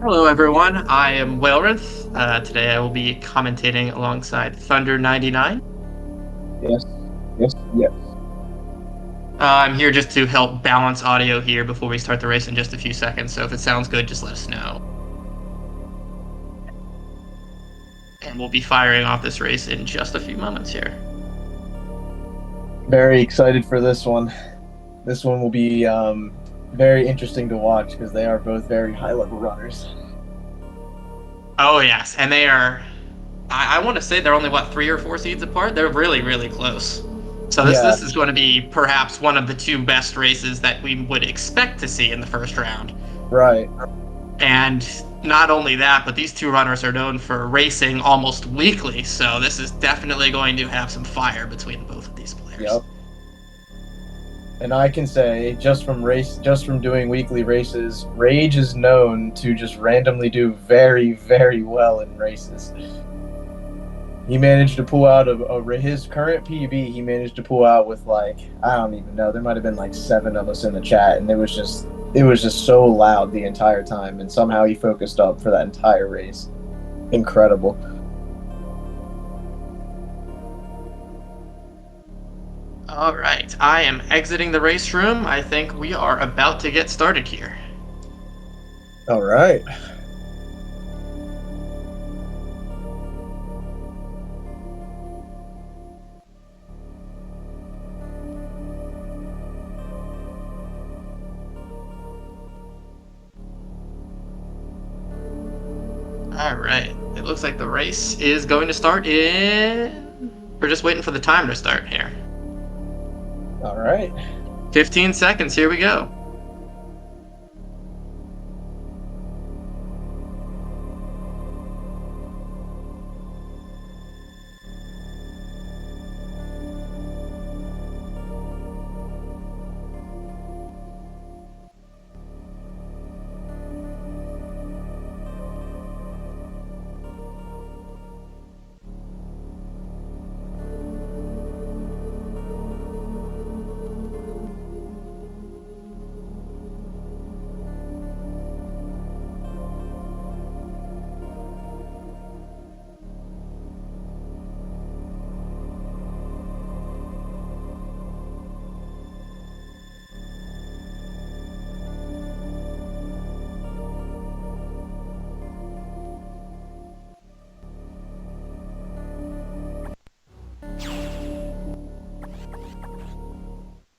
Hello, everyone. I am Whalerinth. Today I will be commentating alongside Thunder99. Yes, yes, yes. I'm here just to help balance audio here before we start the race in just a few seconds, so if it sounds good, just let us know. And we'll be firing off this race in just a few moments here. Very excited for this one. This one will be very interesting to watch because they are both very high-level runners. Oh, yes, and they are... I want to say they're only, what, 3 or 4 seeds apart? They're really, really close. So this Yeah, is going to be perhaps one of the 2 best races that we would expect to see in the first round. right. And not only that, but these 2 runners are known for racing almost weekly, so this is definitely going to have some fire between both of these players. Yep. And I can say, just from doing weekly races, Rage is known to just randomly do very, very well in races. He managed to pull out his current PB. He managed to pull out with I don't even know. There might have been 7 of us in the chat, and it was just so loud the entire time. And somehow he focused up for that entire race. Incredible. All right, I am exiting the race room. I think we are about to get started here. All right. All right, it looks like the race is going to start in... We're just waiting for the time to start here. All right. 15 seconds, here we go.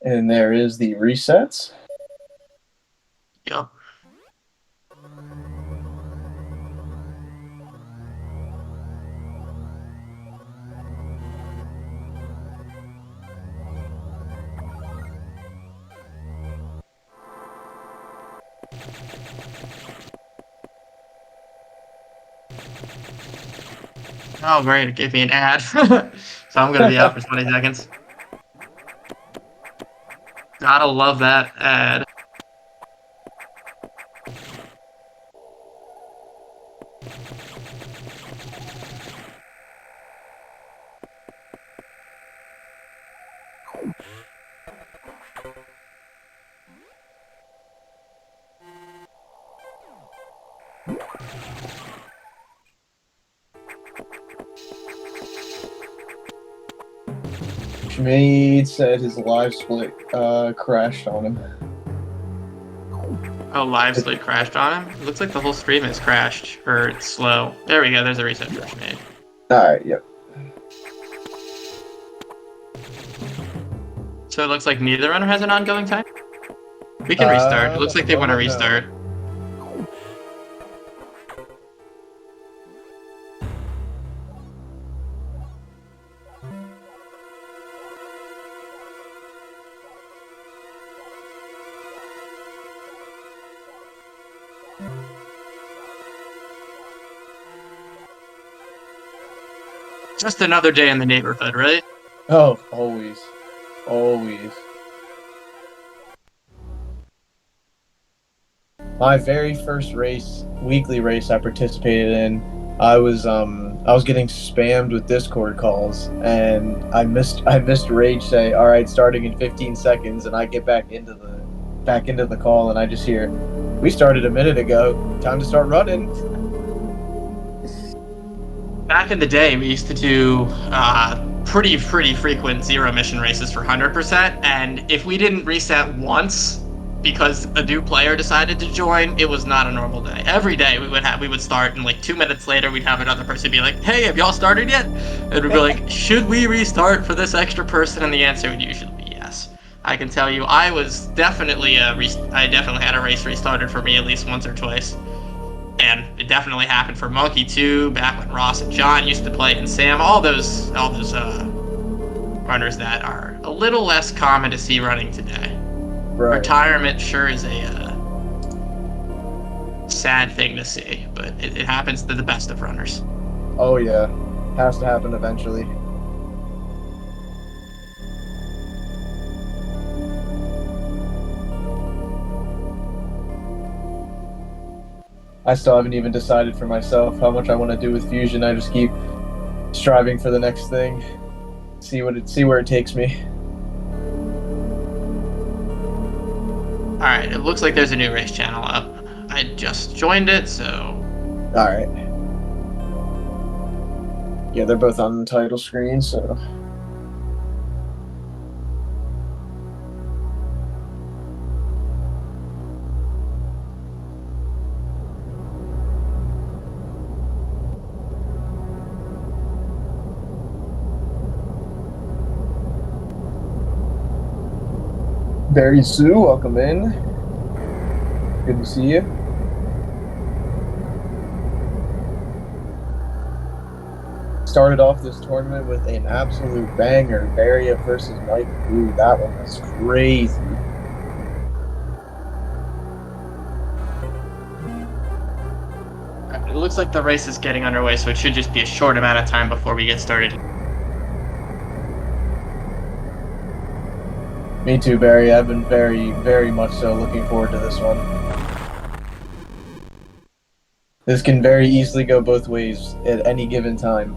And there is the resets. Yep. Oh, great, it gave me an ad. So I'm going to be out for 20 seconds. Gotta love that ad. Shmayd said his live split crashed on him. Oh, live split crashed on him? It looks like the whole stream has crashed, or it's slow. There we go, there's a reset for Shmayd. Alright, yep. So it looks like neither runner has an ongoing time? We can restart. It looks like they want to restart. No. Just another day in the neighborhood, right? Oh, always. Always. My very first weekly race I participated in, I was getting spammed with Discord calls, and I missed Rage say, "All right, starting in 15 seconds," and I get back into the call, and I just hear, We started a minute ago. Time to start running. Back in the day, we used to do pretty frequent zero mission races for 100%, and if we didn't reset once because a new player decided to join, it was not a normal day. Every day we would start, and like 2 minutes later, we'd have another person be like, "Hey, have y'all started yet?" And we'd be like, "Should we restart for this extra person?" And the answer would usually be yes. I can tell you, I definitely had a race restarted for me at least once or twice. And it definitely happened for Monkey too, back when Ross and John used to play, and Sam, all those runners that are a little less common to see running today. Right. Retirement sure is a sad thing to see, but it happens to the best of runners. Oh yeah, has to happen eventually. I still haven't even decided for myself how much I want to do with Fusion. I just keep striving for the next thing. See where it takes me. Alright, it looks like there's a new race channel up. I just joined it, so... Alright. Yeah, they're both on the title screen, so... Barry Sue, welcome in. Good to see you. Started off this tournament with an absolute banger. Barry versus Mike Blue. That one was crazy. It looks like the race is getting underway, so it should just be a short amount of time before we get started. Me too, Barry. I've been very much so looking forward to this one. This can very easily go both ways at any given time,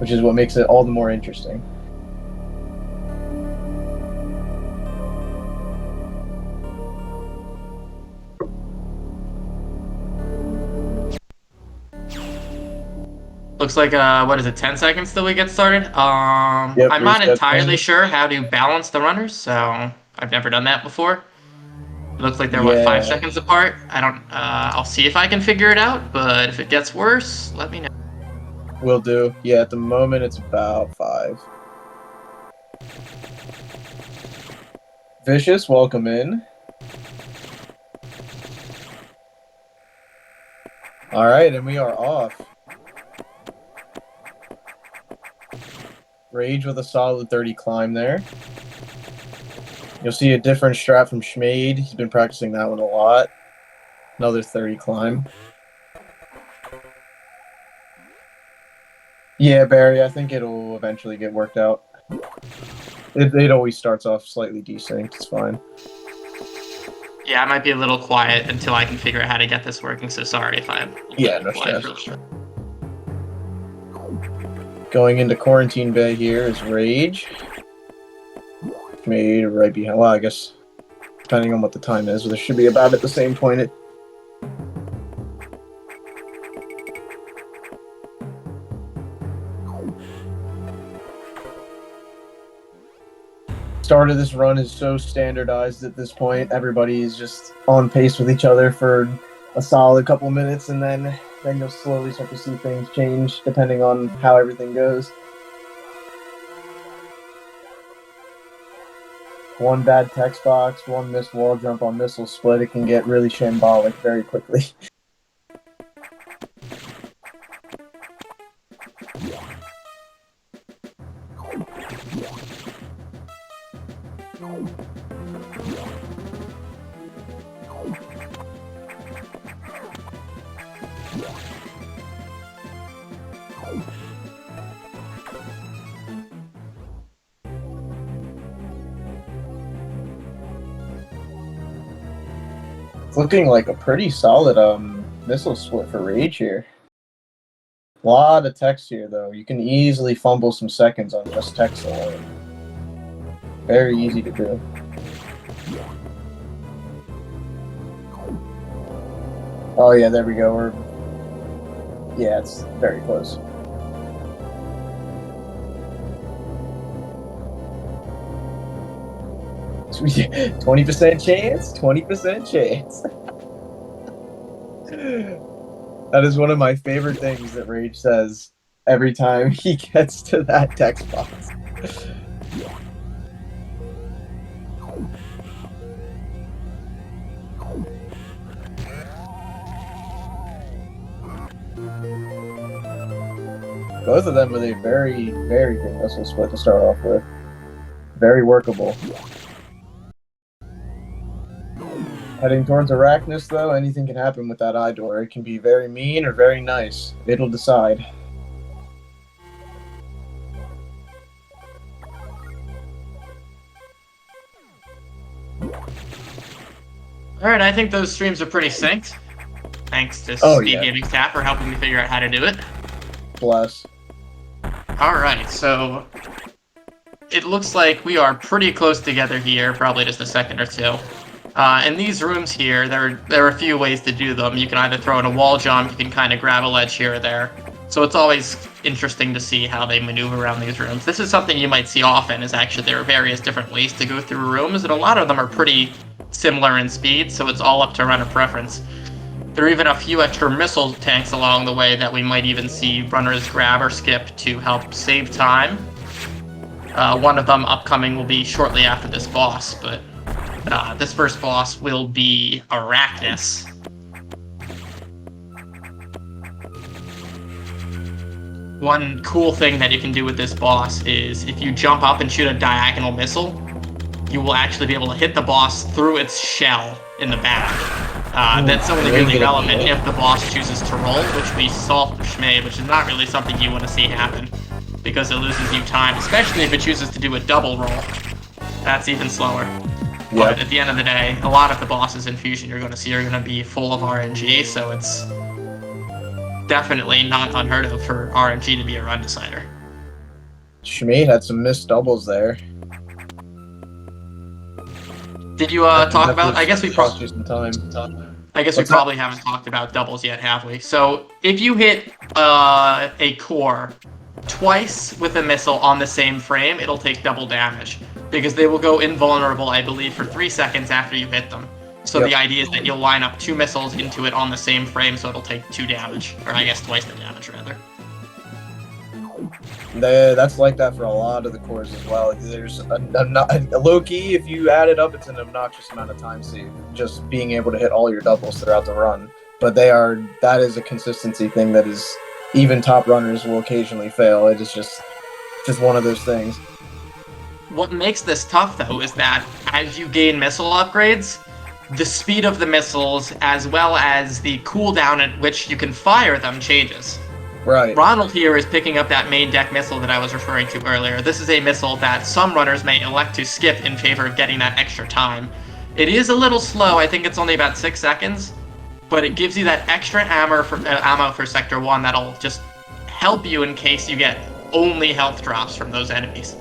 which is what makes it all the more interesting. Looks like, what is it, 10 seconds till we get started? Yep, I'm not entirely reset. sure how to balance the runners, so I've never done that before. It looks like they're, Yeah. 5 seconds apart? I'll see if I can figure it out, but if it gets worse, let me know. Will do. Yeah, at the moment it's about 5. Vicious, welcome in. Alright, and we are off. Rage with a solid 30 climb there. You'll see a different strat from Shmayd. He's been practicing that one a lot. Another 30 climb. Yeah, Barry, I think it'll eventually get worked out. It always starts off slightly desynced. It's fine. Yeah, I might be a little quiet until I can figure out how to get this working, so sorry if I'm no quiet. stress. Going into Quarantine Bay here is Rage. Made right behind. Well, I guess depending on what the time is, this should be about at the same point. Start of this run is so standardized at this point. Everybody is just on pace with each other for a solid couple minutes, and then you'll slowly start to see things change depending on how everything goes. One bad text box, one missed wall jump on missile split, it can get really shambolic very quickly. It's looking like a pretty solid missile split for Rage here. A lot of text here, though. You can easily fumble some seconds on just text alone. Very easy to do. Oh yeah, there we go. Yeah, it's very close. Sweet. 20% chance. 20% chance. That is one of my favorite things that Rage says every time he gets to that text box. Both of them with a very, very good missile split to start off with. Very workable. Heading towards Arachnus, though, anything can happen with that eye door. It can be very mean or very nice. It'll decide. Alright, I think those streams are pretty synced. Thanks to Speedgaming Tap for helping me figure out how to do it. Bless. Alright, so it looks like we are pretty close together here, probably just a second or two. In these rooms here, there are a few ways to do them. You can either throw in a wall jump, you can kind of grab a ledge here or there. So it's always interesting to see how they maneuver around these rooms. This is something you might see often, is actually there are various different ways to go through rooms, and a lot of them are pretty similar in speed, so it's all up to runner preference. There are even a few extra missile tanks along the way that we might even see runners grab or skip to help save time. One of them upcoming will be shortly after this boss, but this first boss will be Arachnus. One cool thing that you can do with this boss is if you jump up and shoot a diagonal missile, you will actually be able to hit the boss through its shell in the back. That's only really relevant if the boss chooses to roll, which we saw for Shmayd, which is not really something you want to see happen, because it loses you time, especially if it chooses to do a double roll. That's even slower. Yep. But at the end of the day, a lot of the bosses in Fusion you're going to see are going to be full of RNG, so it's definitely not unheard of for RNG to be a run decider. Shmayd had some missed doubles there. Did you talk about? I guess we probably. I guess we probably haven't talked about doubles yet, have we? So if you hit a core twice with a missile on the same frame, it'll take double damage because they will go invulnerable, I believe, for 3 seconds after you hit them. So the idea is that you'll line up 2 missiles into it on the same frame, so it'll take 2 damage, or I guess twice the damage rather. That's like that for a lot of the cores as well. There's a low-key, if you add it up, it's an obnoxious amount of time save, just being able to hit all your doubles throughout the run. But that is a consistency thing that is, even top runners will occasionally fail. It is just one of those things. What makes this tough, though, is that as you gain missile upgrades, the speed of the missiles, as well as the cooldown at which you can fire them, changes. Right. Ronald here is picking up that main deck missile that I was referring to earlier. This is a missile that some runners may elect to skip in favor of getting that extra time. It is a little slow, I think it's only about 6 seconds, but it gives you that extra ammo for Sector 1 that'll just help you in case you get only health drops from those enemies.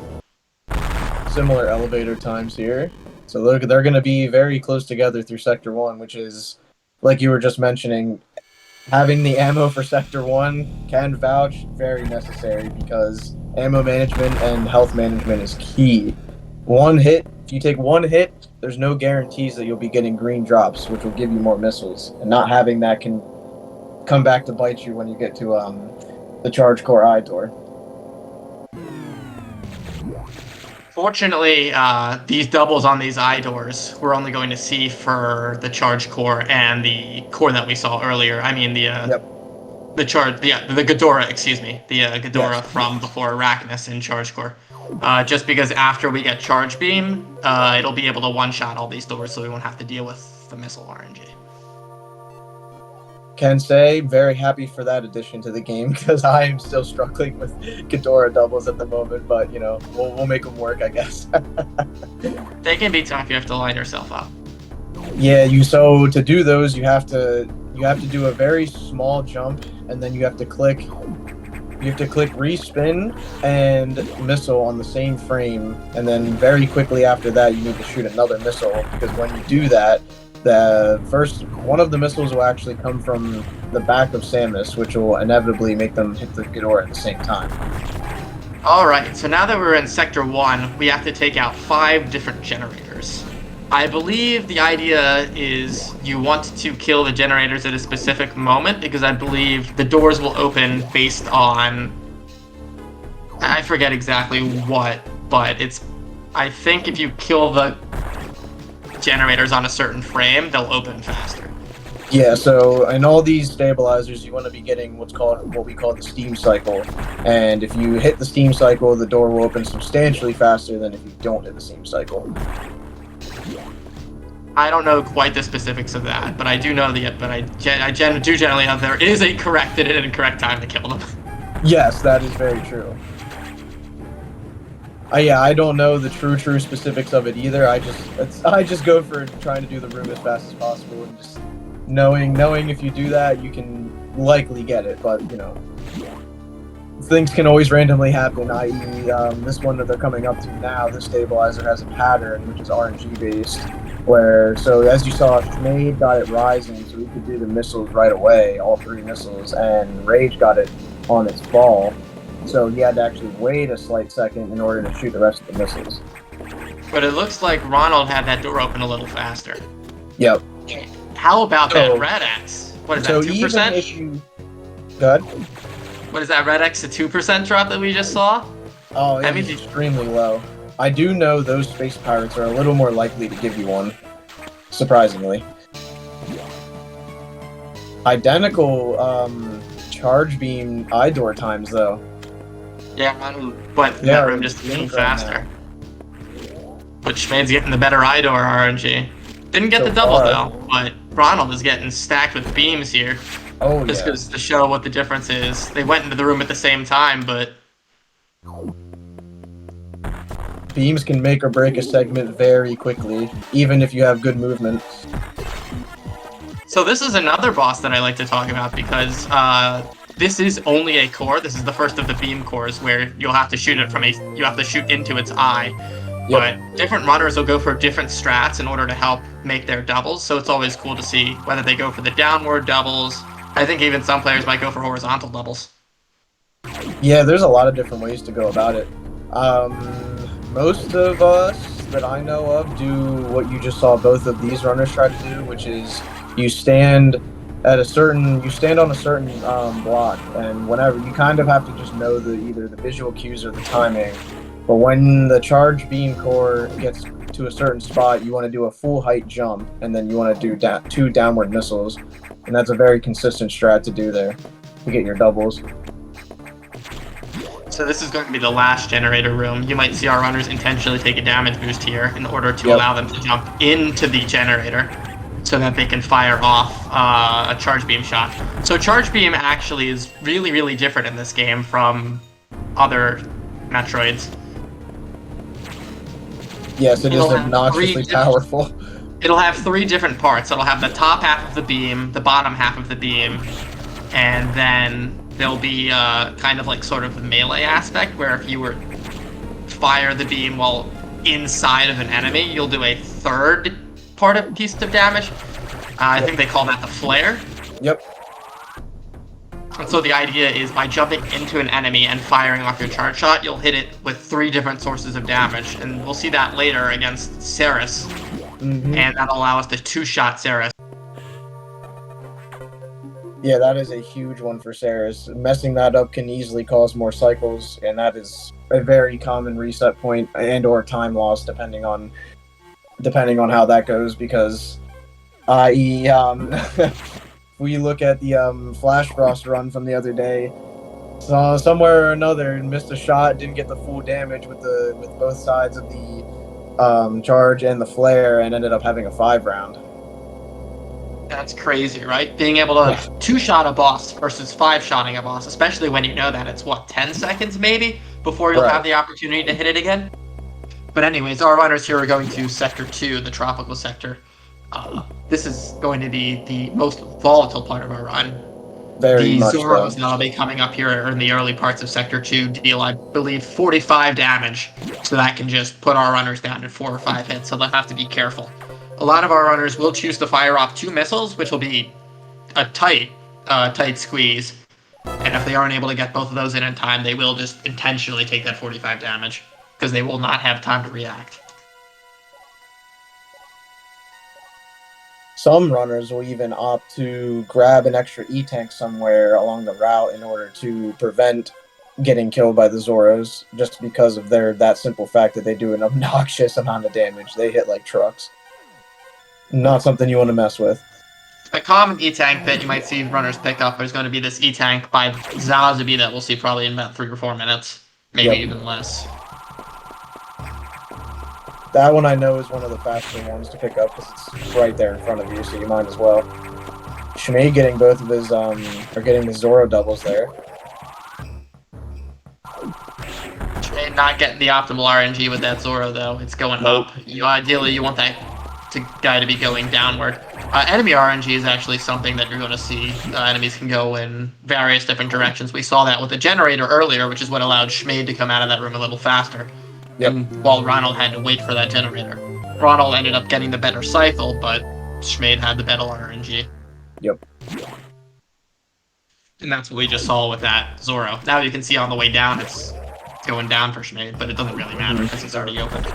Similar elevator times here. So look, they're going to be very close together through Sector 1, which is, like you were just mentioning, having the ammo for Sector 1 can vouch very necessary because ammo management and health management is key. One hit, if you take one hit, there's no guarantees that you'll be getting green drops, which will give you more missiles. And not having that can come back to bite you when you get to the Charge Core Eye door. Fortunately, these doubles on these eye doors we're only going to see for the Charge Core and the core that we saw earlier. I mean the Ghidorah, excuse me, the Ghidorah from before Arachnus in Charge Core. Just because after we get Charge Beam, it'll be able to one-shot all these doors, so we won't have to deal with the missile RNG. Can say very happy for that addition to the game because I am still struggling with Ghidorah doubles at the moment, but you know we'll make them work, I guess. They can be tough. You have to line yourself up. Yeah, so to do those you have to do a very small jump, and then you have to click respin and missile on the same frame, and then very quickly after that you need to shoot another missile, because when you do that, One of the missiles will actually come from the back of Samus, which will inevitably make them hit the Ghidorah at the same time. Alright, so now that we're in Sector 1, we have to take out 5 different generators. I believe the idea is you want to kill the generators at a specific moment, because I believe the doors will open based on... I forget exactly what, but I think if you kill the generators on a certain frame, they'll open faster. Yeah, so in all these stabilizers, you want to be getting what we call the steam cycle. And if you hit the steam cycle, the door will open substantially faster than if you don't hit the steam cycle. I don't know quite the specifics of that, but I do know but I do generally know there is a corrected and incorrect time to kill them. Yes, that is very true. Yeah, I don't know the true specifics of it either. I just go for trying to do the room as fast as possible, and just knowing if you do that, you can likely get it. But you know, things can always randomly happen. I.e., this one that they're coming up to now, the stabilizer has a pattern which is RNG based, where as you saw, Shmayd got it rising, so he could do the missiles right away, all 3 missiles, and Rage got it on its fall. So he had to actually wait a slight second in order to shoot the rest of the missiles. But it looks like Ronald had that door open a little faster. Yep. How about that Red X? What is that, 2%? Even if you... Good? What is that, Red X, a 2% drop that we just saw? Oh, it's extremely low. I do know those space pirates are a little more likely to give you one, surprisingly. Identical charge beam eye door times, though. Yeah, but that room just moved faster. But Shmayd's getting the better eye door RNG. Didn't get the double though, but Ronald is getting stacked with beams here. Oh, just goes to show what the difference is. They went into the room at the same time, but... Beams can make or break a segment very quickly, even if you have good movement. So this is another boss that I like to talk about, because this is only a core. This is the first of the beam cores where you'll have to shoot it you have to shoot into its eye. Yep. But different runners will go for different strats in order to help make their doubles, so it's always cool to see whether they go for the downward doubles. I think even some players might go for horizontal doubles. Yeah, there's a lot of different ways to go about it. Most of us that I know of do what you just saw both of these runners try to do, which is you stand on a certain block, and whenever you kind of have to just know either the visual cues or the timing. But when the charge beam core gets to a certain spot, you want to do a full height jump, and then you want to do 2 downward missiles, and that's a very consistent strat to do there to get your doubles. So this is going to be the last generator room. You might see our runners intentionally take a damage boost here in order to allow them to jump into the generator, so that they can fire off a charge beam shot. So charge beam actually is really, really different in this game from other Metroids. Yes, it is obnoxiously powerful. It'll have 3 different parts. It'll have the top half of the beam, the bottom half of the beam, and then there'll be kind of like sort of the melee aspect, where if you were fire the beam while inside of an enemy, you'll do a 3rd piece of damage. I think they call that the flare. Yep. And so the idea is by jumping into an enemy and firing off your charge shot, you'll hit it with 3 different sources of damage. And we'll see that later against Ceres. And that'll allow us to 2-shot Ceres. Yeah, that is a huge one for Ceres. Messing that up can easily cause more cycles, and that is a very common reset point and or time loss depending on how that goes, because i.e. we look at the Flash Frost run from the other day, so somewhere or another missed a shot, didn't get the full damage with both sides of the charge and the flare, and ended up having a 5 round. That's crazy, right? Being able to 2-shot a boss versus 5-shotting a boss, especially when you know that it's, 10 seconds maybe before you'll have the opportunity to hit it again? But anyways, our runners here are going to Sector 2, the tropical sector. This is going to be the most volatile part of our run. Very much so. The Zoros that'll be coming up here in the early parts of Sector 2 deal, I believe, 45 damage, so that can just put our runners down to 4 or 5 hits, so they'll have to be careful. a lot of our runners will choose to fire off 2 missiles, which will be a tight squeeze. And if they aren't able to get both of those in time, they will just intentionally take that 45 damage, because they will not have time to react. Some runners will even opt to grab an extra E-tank somewhere along the route in order to prevent getting killed by the Zoros, just because of that simple fact that they do an obnoxious amount of damage. They hit like trucks. Not something you want to mess with. A common E-tank that you might see runners pick up is going to be this E-tank by Zazubi that we'll see probably in about 3 or 4 minutes. Maybe even less. That one I know is one of the faster ones to pick up because it's right there in front of you, so you might as well. Shmayd getting both of his, or getting the Zoro doubles there. Shmayd not getting the optimal RNG with that Zoro, though. It's going up. Ideally, you want that guy to be going downward. Enemy RNG is actually something that you're going to see. Enemies can go in various different directions. We saw that with the generator earlier, which is what allowed Shmayd to come out of that room a little faster. Yep. And while Ronald had to wait for that generator. Ronald ended up getting the better cycle, but Shmayd had the better RNG. Yep. And that's what we just saw with that Zoro. Now you can see on the way down it's going down for Shmayd, but it doesn't really matter because he's already opened.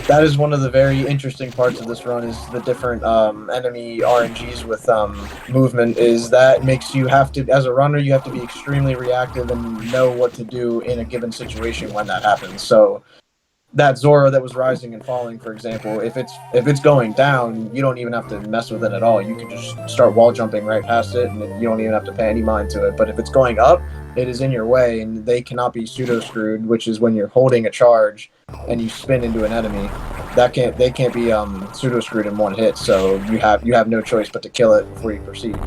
That is one of the very interesting parts of this run, is the different enemy RNGs with movement. Is that makes you have to, as a runner, you have to be extremely reactive and know what to do in a given situation when that happens. So that Zoro that was rising and falling, for example, if it's going down, you don't even have to mess with it at all. You can just start wall jumping right past it, and you don't even have to pay any mind to it. But if it's going up, it is in your way, and they cannot be pseudo screwed, which is when you're holding a charge and you spin into an enemy. They can't be pseudo screwed in one hit. So you have no choice but to kill it before you proceed.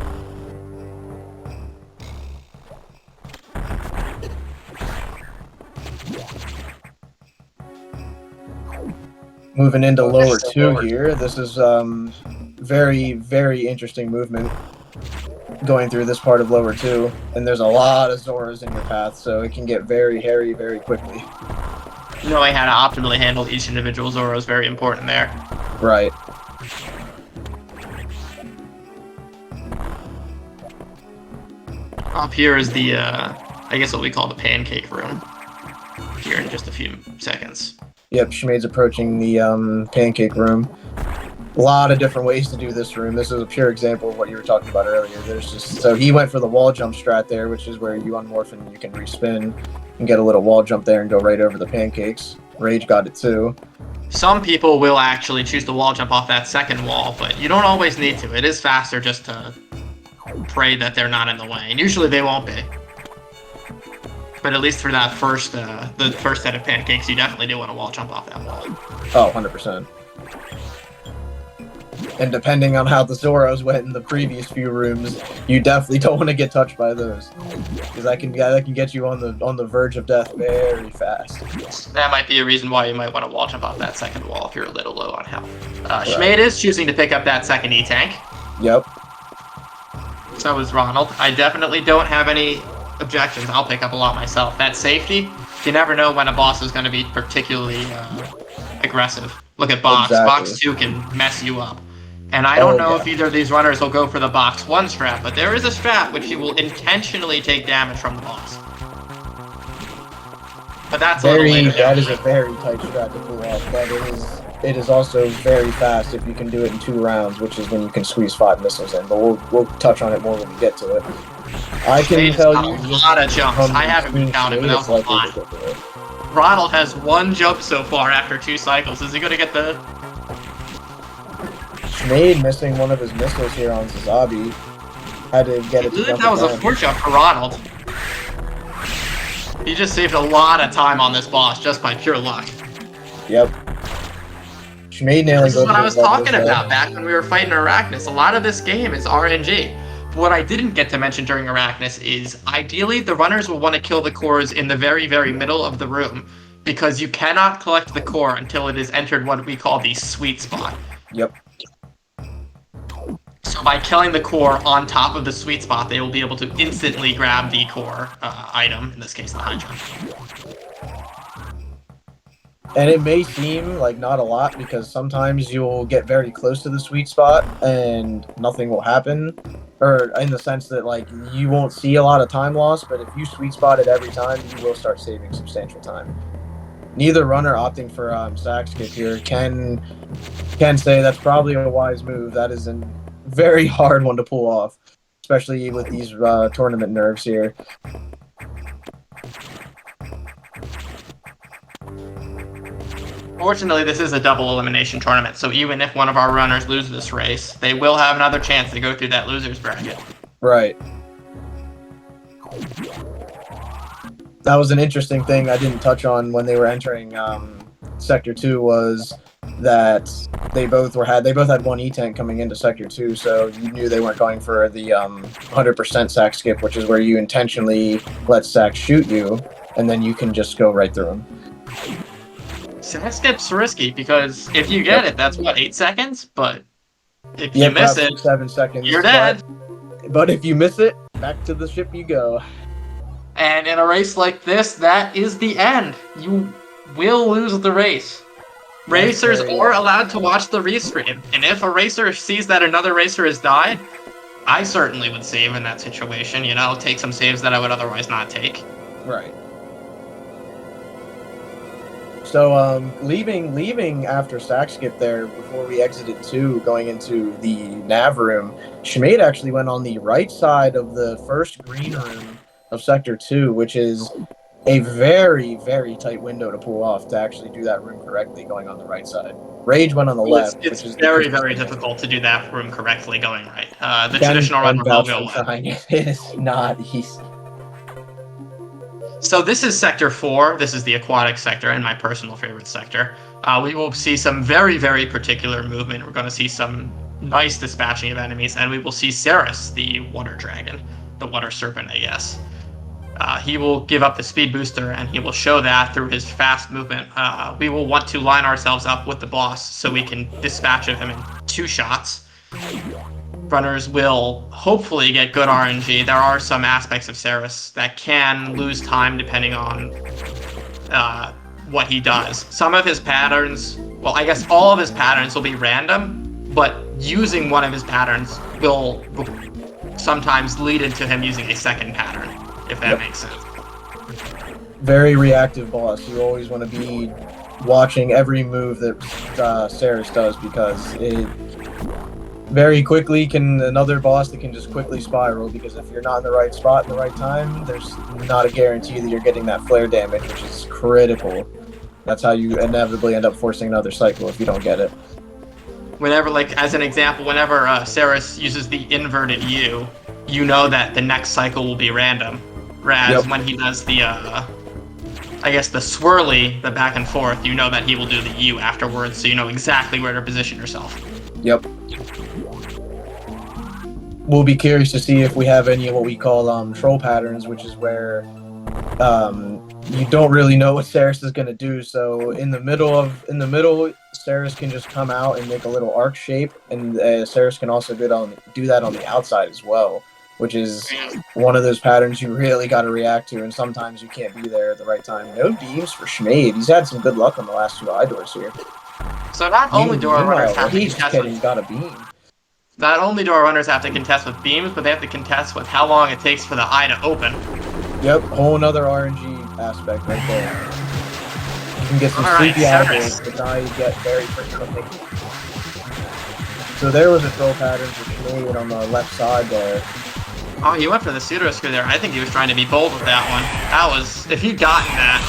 Moving into lower 2 here, this is very, very interesting movement going through this part of lower 2, and there's a lot of Zoras in your path, so it can get very hairy very quickly. Knowing how to optimally handle each individual Zoro is very important there. Right. Up here is the, I guess what we call the pancake room. Here in just a few seconds. Yep, Shmayd's approaching the pancake room. A lot of different ways to do this room. This is a pure example of what you were talking about earlier. So he went for the wall jump strat there, which is where you unmorph and you can respin and get a little wall jump there and go right over the pancakes. Rage got it too. Some people will actually choose to wall jump off that second wall, but you don't always need to. It is faster just to pray that they're not in the way, and usually they won't be. But at least for that the first set of pancakes, you definitely do want to wall jump off that wall. Oh, 100%. And depending on how the Zoros went in the previous few rooms, you definitely don't want to get touched by those, because that can get you on the verge of death very fast. That might be a reason why you might want to wall jump off that second wall if you're a little low on health. Shmayd is choosing to pick up that second E-tank. Yep. So is Ronald. I definitely don't have any objections. I'll pick up a lot myself. That safety, you never know when a boss is going to be particularly aggressive. Look at Box. Exactly. Box 2 can mess you up. And I don't know if either of these runners will go for the Box 1 strat, but there is a strat which he will intentionally take damage from the boss. But that's a little later. That is a very tight strat to pull off, but it is also very fast if you can do it in 2 rounds, which is when you can squeeze 5 missiles in. But we'll touch on it more when we get to it. I can tell you a lot of jumps. I haven't been counting, but that was a lot. Ronald has 1 jump so far after 2 cycles. Is he going to get the... Shmayd missing one of his missiles here on Zazubi. Had to get it to jump. That was a 4 jump for Ronald. He just saved a lot of time on this boss just by pure luck. Yep. Shmayd nailing. This is what I was talking about back when we were fighting Arachnus. A lot of this game is RNG. What I didn't get to mention during Arachnus is, ideally, the runners will want to kill the cores in the very, very middle of the room, because you cannot collect the core until it has entered what we call the sweet spot. Yep. So by killing the core on top of the sweet spot, they will be able to instantly grab the core item, in this case the high jump. And it may seem like not a lot because sometimes you'll get very close to the sweet spot and nothing will happen. Or in the sense that like you won't see a lot of time loss, but if you sweet spot it every time, you will start saving substantial time. Neither runner opting for sack skip here can say that's probably a wise move. That is a very hard one to pull off, especially with these tournament nerves here. Fortunately, this is a double elimination tournament, so even if one of our runners loses this race, they will have another chance to go through that loser's bracket. Right. That was an interesting thing I didn't touch on when they were entering Sector 2 was that they both had one E-tank coming into Sector 2, so you knew they weren't going for the 100% sack skip, which is where you intentionally let sack shoot you, and then you can just go right through them. Sack skip's risky because if you get it, that's what, 8 seconds? But if you miss it, 7 seconds. You're dead. But if you miss it, back to the ship you go. And in a race like this, that is the end. You will lose the race. Racers are allowed to watch the restream, and if a racer sees that another racer has died, I certainly would save in that situation, you know, take some saves that I would otherwise not take. Right. So, leaving after sack skip there, before we exited 2, going into the nav room, Shmayd actually went on the right side of the first green room of Sector 2, which is a very, very tight window to pull off to actually do that room correctly, going on the right side. Rage went on the left. It's very, very difficult to do that room correctly going right. The traditional runner will go left. It is not easy. So this is Sector 4. This is the aquatic sector and my personal favorite sector. We will see some very, very particular movement. We're going to see some nice dispatching of enemies, and we will see Ceres, the water dragon, the water serpent, I guess. He will give up the speed booster, and he will show that through his fast movement. We will want to line ourselves up with the boss so we can dispatch of him in 2 shots. Runners will hopefully get good RNG. There are some aspects of Ceres that can lose time depending on what he does. Some of his patterns, well, I guess all of his patterns will be random, but using one of his patterns will sometimes lead into him using a second pattern, if that makes sense. Very reactive boss. You always want to be watching every move that Ceres does, because it very quickly can another boss that can just quickly spiral, because if you're not in the right spot in the right time, there's not a guarantee that you're getting that flare damage, which is critical. That's how you inevitably end up forcing another cycle if you don't get it. Whenever, like, as an example, whenever Ceres uses the inverted U, you know that the next cycle will be random. Whereas when he does the, I guess the swirly, the back and forth, you know that he will do the U afterwards, so you know exactly where to position yourself. Yep. We'll be curious to see if we have any of what we call troll patterns, which is where you don't really know what Ceres is going to do. So in the middle, Ceres can just come out and make a little arc shape, and Ceres can also do that on the outside as well, which is one of those patterns you really got to react to, and sometimes you can't be there at the right time. No beams for Shmayd. He's had some good luck on the last 2 eye doors here. So not only do our runners have to contest with, got a beam. Not only do our runners have to contest with beams, but they have to contest with how long it takes for the eye to open. Yep, whole another RNG aspect right there. You can get some sleepy eye, but now you get very frequently. So there was a throw pattern for Shmayd on the left side there. Oh, he went for the pseudo screw there. I think he was trying to be bold with that one. That was, if he'd gotten that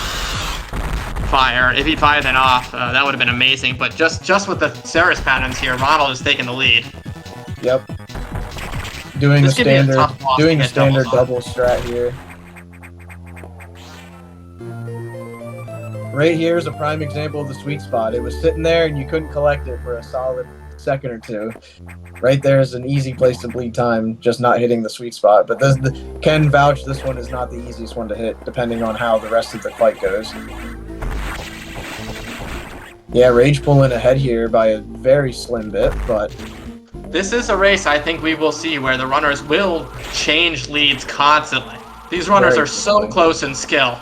fire, if he'd fired that off, that would have been amazing. But just with the Ceres patterns here, Ronald is taking the lead. Yep. Doing the standard double strat here. Right here is a prime example of the sweet spot. It was sitting there and you couldn't collect it for a solid second or 2. Right there is an easy place to bleed time, just not hitting the sweet spot. But can vouch this one is not the easiest one to hit, depending on how the rest of the fight goes. Yeah, Rage pulling ahead here by a very slim bit, but this is a race I think we will see where the runners will change leads constantly. These runners are so close in skill.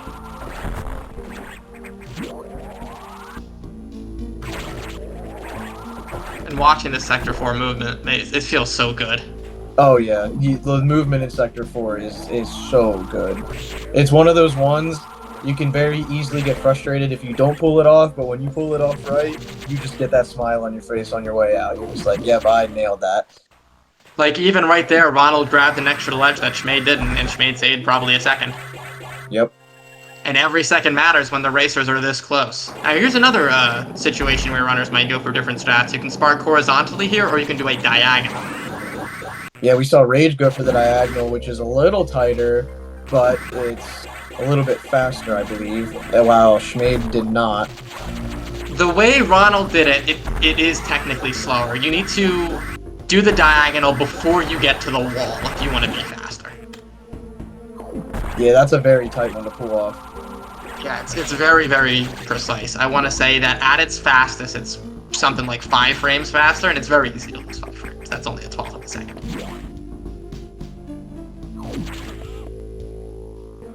And watching the Sector 4 movement, it feels so good. Oh yeah, the movement in Sector 4 is so good. It's one of those ones you can very easily get frustrated if you don't pull it off, but when you pull it off right, you just get that smile on your face on your way out. You're just like, yep, I nailed that. Like, even right there, Ronald grabbed an extra ledge that Shmayd didn't, and Shmayd saved probably a second. Yep. And every second matters when the racers are this close. Now, here's another situation where runners might go for different strats. You can spark horizontally here, or you can do a diagonal. Yeah, we saw Rage go for the diagonal, which is a little tighter, but it's a little bit faster, I believe, while Shmayd did not. The way Ronald did it, it is technically slower. You need to do the diagonal before you get to the wall if you want to be faster. Yeah, that's a very tight one to pull off. Yeah, it's very, very precise. I want to say that at its fastest, it's something like 5 frames faster, and it's very easy to lose 5 frames. That's only a 12th of a second.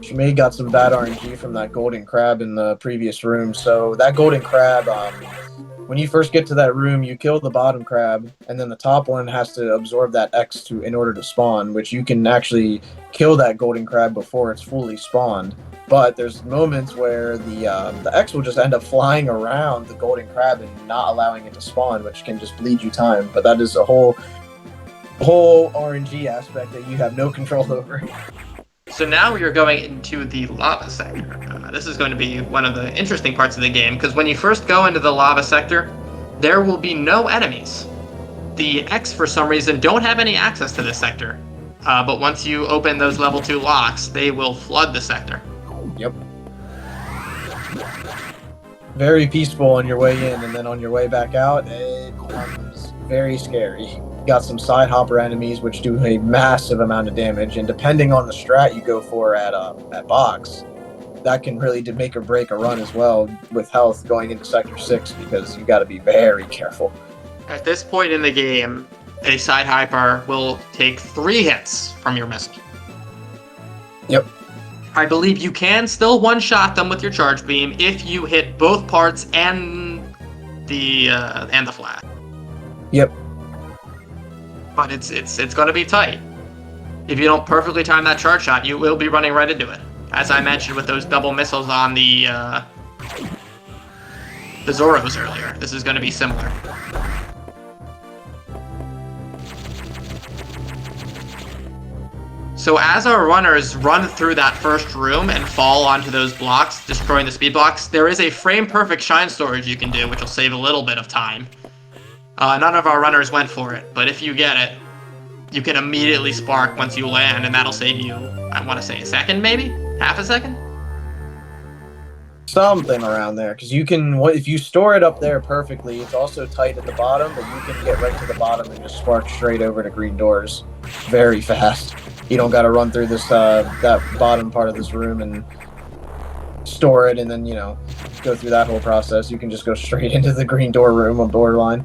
Shmayd got some bad RNG from that golden crab in the previous room. So that golden crab, when you first get to that room, you kill the bottom crab, and then the top one has to absorb that X in order to spawn, which you can actually kill that golden crab before it's fully spawned. But there's moments where the X will just end up flying around the golden crab and not allowing it to spawn, which can just bleed you time. But that is a whole RNG aspect that you have no control over. So now you're going into the lava sector. This is going to be one of the interesting parts of the game, because when you first go into the lava sector, there will be no enemies. The X, for some reason, don't have any access to this sector. But once you open those level 2 locks, they will flood the sector. Yep. Very peaceful on your way in, and then on your way back out, it becomes very scary. Got some side hopper enemies which do a massive amount of damage, and depending on the strat you go for at box, that can really make or break a run as well with health going into Sector 6, because you got to be very careful. At this point in the game, a side hyper will take 3 hits from your missile. Yep. I believe you can still one-shot them with your charge beam if you hit both parts and the flag. Yep. But it's going to be tight. If you don't perfectly time that charge shot, you will be running right into it. As I mentioned with those double missiles on the Zoros earlier, this is going to be similar. So as our runners run through that first room and fall onto those blocks, destroying the speed blocks, there is a frame-perfect shine storage you can do, which will save a little bit of time. None of our runners went for it, but if you get it, you can immediately spark once you land, and that'll save you, I want to say, a second, maybe? Half a second? Something around there, because you can, if you store it up there perfectly, it's also tight at the bottom, but you can get right to the bottom and just spark straight over to green doors very fast. You don't got to run through this that bottom part of this room and store it and then, go through that whole process. You can just go straight into the green door room on borderline.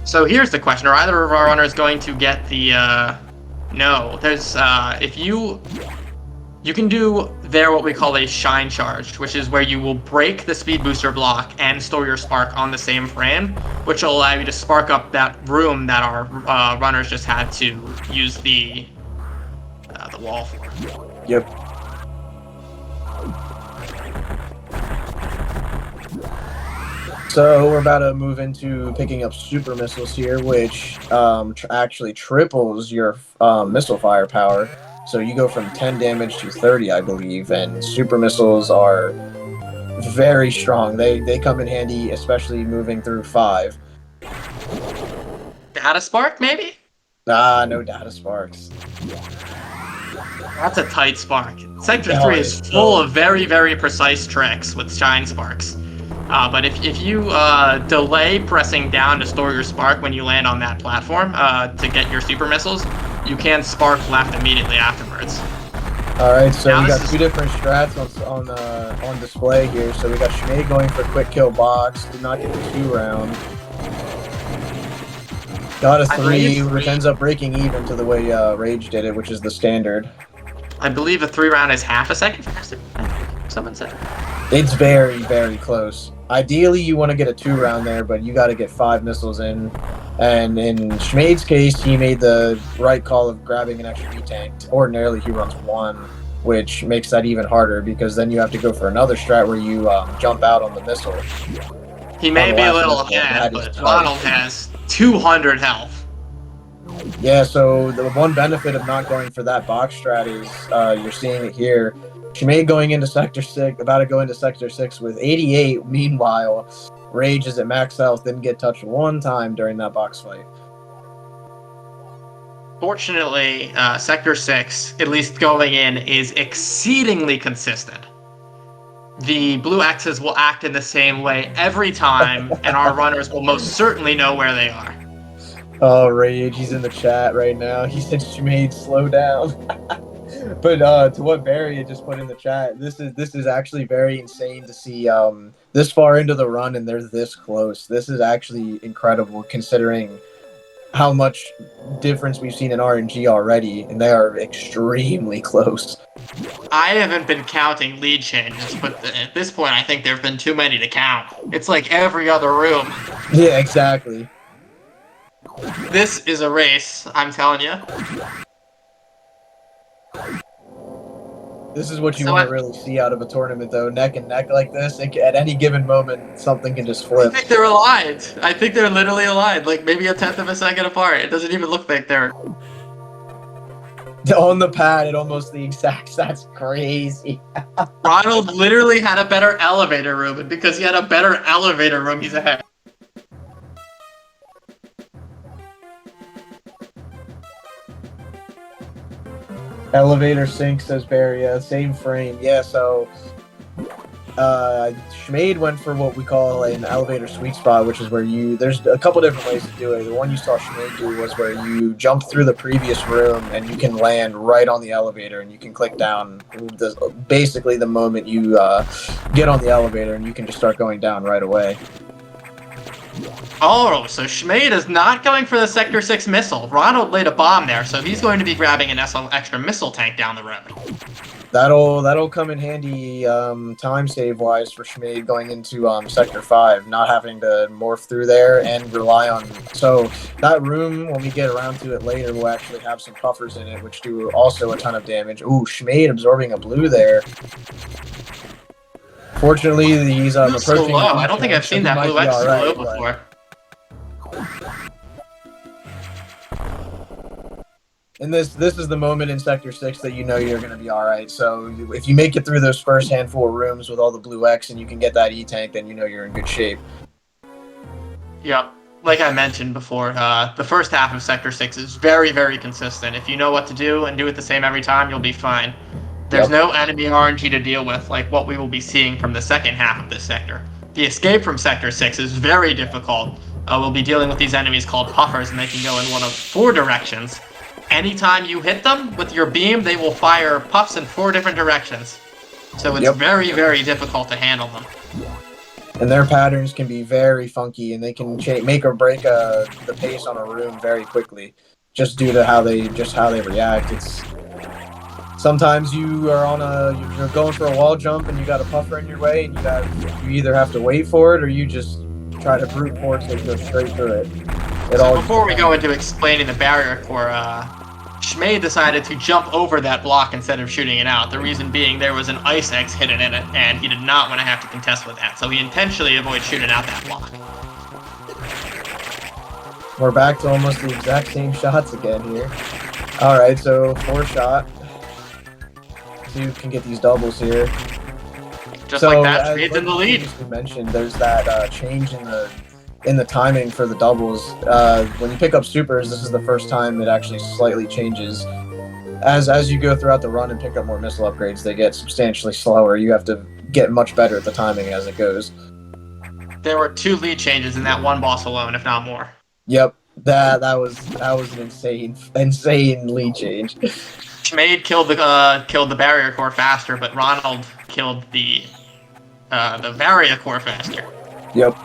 So here's the question: are either of our runners going to get the? No. There's if you can do there what we call a shine charge, which is where you will break the speed booster block and store your spark on the same frame, which will allow you to spark up that room that our runners just had to use the wall for. Yep. So we're about to move into picking up super missiles here, which actually triples your missile firepower. So you go from 10 damage to 30, I believe, and super missiles are very strong. They come in handy, especially moving through 5. Data spark, maybe? No data sparks. That's a tight spark. Sector 3 is full of very, very precise tricks with shine sparks. But if you delay pressing down to store your spark when you land on that platform to get your super missiles, you can spark left immediately afterwards. Alright, so we got 2 different strats on display here. So we got Shmayd going for quick kill box, did not get the 2 round. Got a 3, which ends up breaking even to the way Rage did it, which is the standard. I believe a 3 round is half a second faster, someone said. It's very, very close. Ideally, you want to get a 2-round there, but you got to get 5 missiles in. And in Shmayd's case, he made the right call of grabbing an extra E-tank. Ordinarily, he runs 1, which makes that even harder because then you have to go for another strat where you jump out on the missile. He may be a little ahead, but Ronald has 200 health. Yeah, so the one benefit of not going for that box strat is you're seeing it here. Shmayd going into Sector 6, about to go into Sector 6 with 88. Meanwhile, Rage is at max health, didn't get touched 1 time during that box fight. Fortunately, Sector 6, at least going in, is exceedingly consistent. The blue X's will act in the same way every time, and our runners will most certainly know where they are. Oh, Rage, he's in the chat right now. He said Shmayd, slow down. But to what Barry had just put in the chat, this is actually very insane to see this far into the run and they're this close. This is actually incredible considering how much difference we've seen in RNG already, and they are extremely close. I haven't been counting lead changes, but at this point I think there have been too many to count. It's like every other room. Yeah, exactly. This is a race, I'm telling you. This is what you want to really see out of a tournament, though. Neck and neck like this, at any given moment, something can just flip. I think they're aligned. I think they're literally aligned, like maybe a 1/10 of a second apart. It doesn't even look like they're... On the pad, it almost the exact... That's crazy. Ronald literally had a better elevator room, and because he had a better elevator room, he's ahead. Elevator sync, says Barry. Yeah, same frame. Yeah, so Shmayd went for what we call an elevator sweet spot, which is where there's a couple different ways to do it. The one you saw Shmayd do was where you jump through the previous room and you can land right on the elevator and you can click down basically the moment you get on the elevator and you can just start going down right away. Oh, so Shmayd is not going for the Sector 6 missile. Ronald laid a bomb there, so he's going to be grabbing an extra missile tank down the road. That'll come in handy time save wise for Shmayd going into Sector 5, not having to morph through there and rely on. So that room, when we get around to it later, will actually have some puffers in it, which do also a ton of damage. Ooh, Shmayd absorbing a blue there. Fortunately, he's approaching. So low. I don't think I've seen that blue X so low before. And this is the moment in Sector 6 that you know you're going to be alright. So if you make it through those first handful of rooms with all the blue X and you can get that E-tank, then you know you're in good shape. Yep. Like I mentioned before, the first half of Sector 6 is very, very consistent. If you know what to do and do it the same every time, you'll be fine. There's no enemy RNG to deal with like what we will be seeing from the second half of this sector. The escape from Sector 6 is very difficult. We'll be dealing with these enemies called puffers, and they can go in one of 4 directions. Anytime you hit them with your beam, they will fire puffs in 4 different directions. So it's very, very difficult to handle them. And their patterns can be very funky, and they can make or break the pace on a room very quickly, just due to how they react. It's sometimes you are you're going for a wall jump and you got a puffer in your way, and you either have to wait for it or you just try to brute force it, go straight through it. So before we go into explaining the barrier core, Shmayd decided to jump over that block instead of shooting it out. The reason being there was an ice X hidden in it, and he did not want to have to contest with that, so he intentionally avoided shooting out that block. We're back to almost the exact same shots again here. Alright, so 4 shot. See who can get these doubles here. Just like that, Shmayd's in the lead. As we mentioned, there's that change in the timing for the doubles. When you pick up supers, this is the first time it actually slightly changes. As you go throughout the run and pick up more missile upgrades, they get substantially slower. You have to get much better at the timing as it goes. There were 2 lead changes in that one boss alone, if not more. Yep, that was an insane lead change. Shmayd killed the barrier core faster, but Ronald killed the barrier core faster. Yep.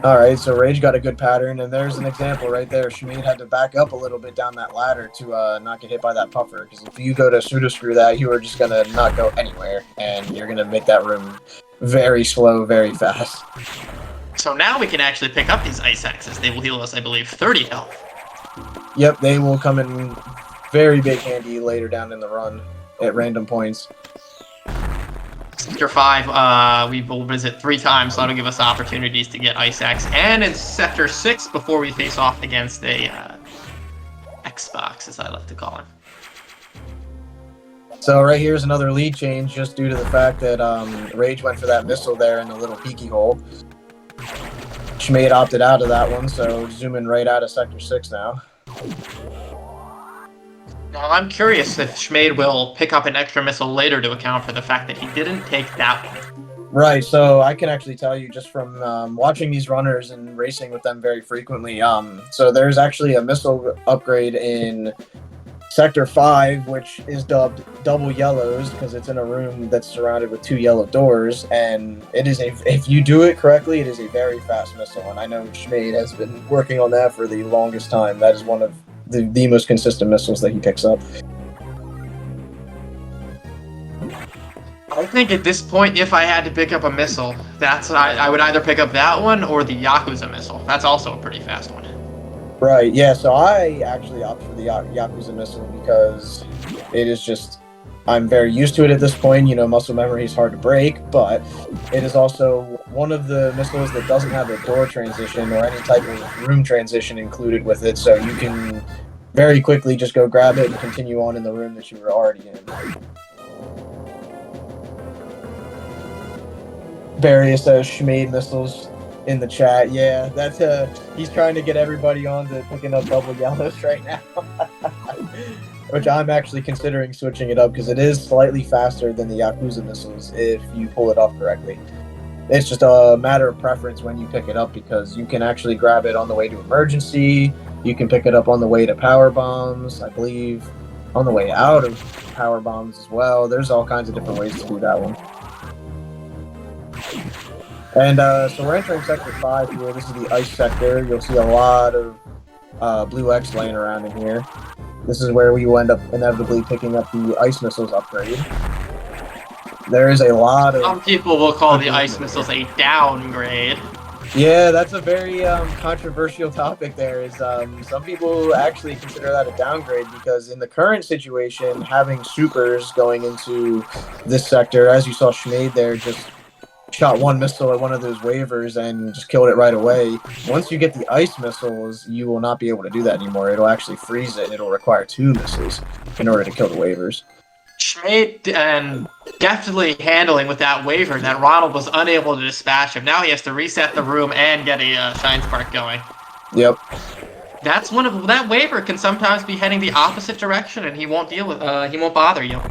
Alright, so Rage got a good pattern, and there's an example right there. Shmayd had to back up a little bit down that ladder to not get hit by that puffer, because if you go to pseudo-screw that, you are just going to not go anywhere, and you're going to make that room very slow, very fast. So now we can actually pick up these ice axes. They will heal us, I believe, 30 health. Yep, they will come in very big handy later down in the run at random points. Sector 5, we will visit 3 times, so that'll give us opportunities to get Ice Axe. And in Sector 6, before we face off against a Xbox, as I like to call him. So right here's another lead change, just due to the fact that Rage went for that missile there in the little peeky hole. Shmayd opted out of that one, so zooming right out of Sector 6 now. Now, I'm curious if Shmayd will pick up an extra missile later to account for the fact that he didn't take that one. Right, so I can actually tell you just from watching these runners and racing with them very frequently. So there's actually a missile upgrade in Sector 5, which is dubbed Double Yellows because it's in a room that's surrounded with 2 yellow doors, and it is if you do it correctly, it is a very fast missile, and I know Shmayd has been working on that for the longest time. That is one of the most consistent missiles that he picks up. I think at this point, if I had to pick up a missile, I would either pick up that one or the Yakuza missile. That's also a pretty fast one. Right, yeah, so I actually opt for the Yakuza missile because it is just, I'm very used to it at this point. You know, muscle memory is hard to break, but it is also one of the missiles that doesn't have a door transition or any type of room transition included with it, so you can very quickly just go grab it and continue on in the room that you were already in. Various Shmayd missiles in the chat. Yeah, that's he's trying to get everybody on to picking up double yellows right now. Which I'm actually considering switching it up because it is slightly faster than the Yakuza missiles if you pull it off correctly. It's just a matter of preference when you pick it up because you can actually grab it on the way to emergency, you can pick it up on the way to power bombs, I believe on the way out of power bombs as well. There's all kinds of different ways to do that one. And so we're entering Sector 5 here. This is the ice sector. You'll see a lot of blue X laying around in here. This is where we will end up inevitably picking up the ice missiles upgrade. There is a lot of... Some people will call the ice missiles a downgrade. Yeah, that's a very controversial topic there. Is some people actually consider that a downgrade because in the current situation, having supers going into this sector, as you saw Shmayd there, just shot one missile at one of those waivers and just killed it right away. Once you get the ice missiles, you will not be able to do that anymore. It'll actually freeze it, and it'll require 2 missiles in order to kill the waivers. Shmayd and deftly handling with that waiver that Ronald was unable to dispatch him. Now he has to reset the room and get a Shine Spark going. Yep. That's one of that waiver can sometimes be heading the opposite direction, and he won't deal with he won't bother you.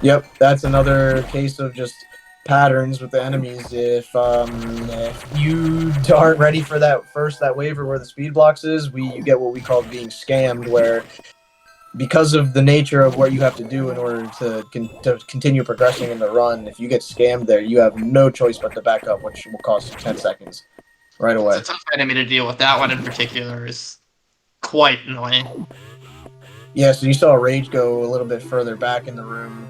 Yep, that's another case of just patterns with the enemies. If you aren't ready for that waiver where the speed blocks is, you get what we call being scammed, where because of the nature of what you have to do in order to continue progressing in the run, if you get scammed there, you have no choice but to back up, which will cost you 10 seconds right away. It's a tough enemy to deal with. That one in particular is quite annoying. Yeah, so you saw Rage go a little bit further back in the room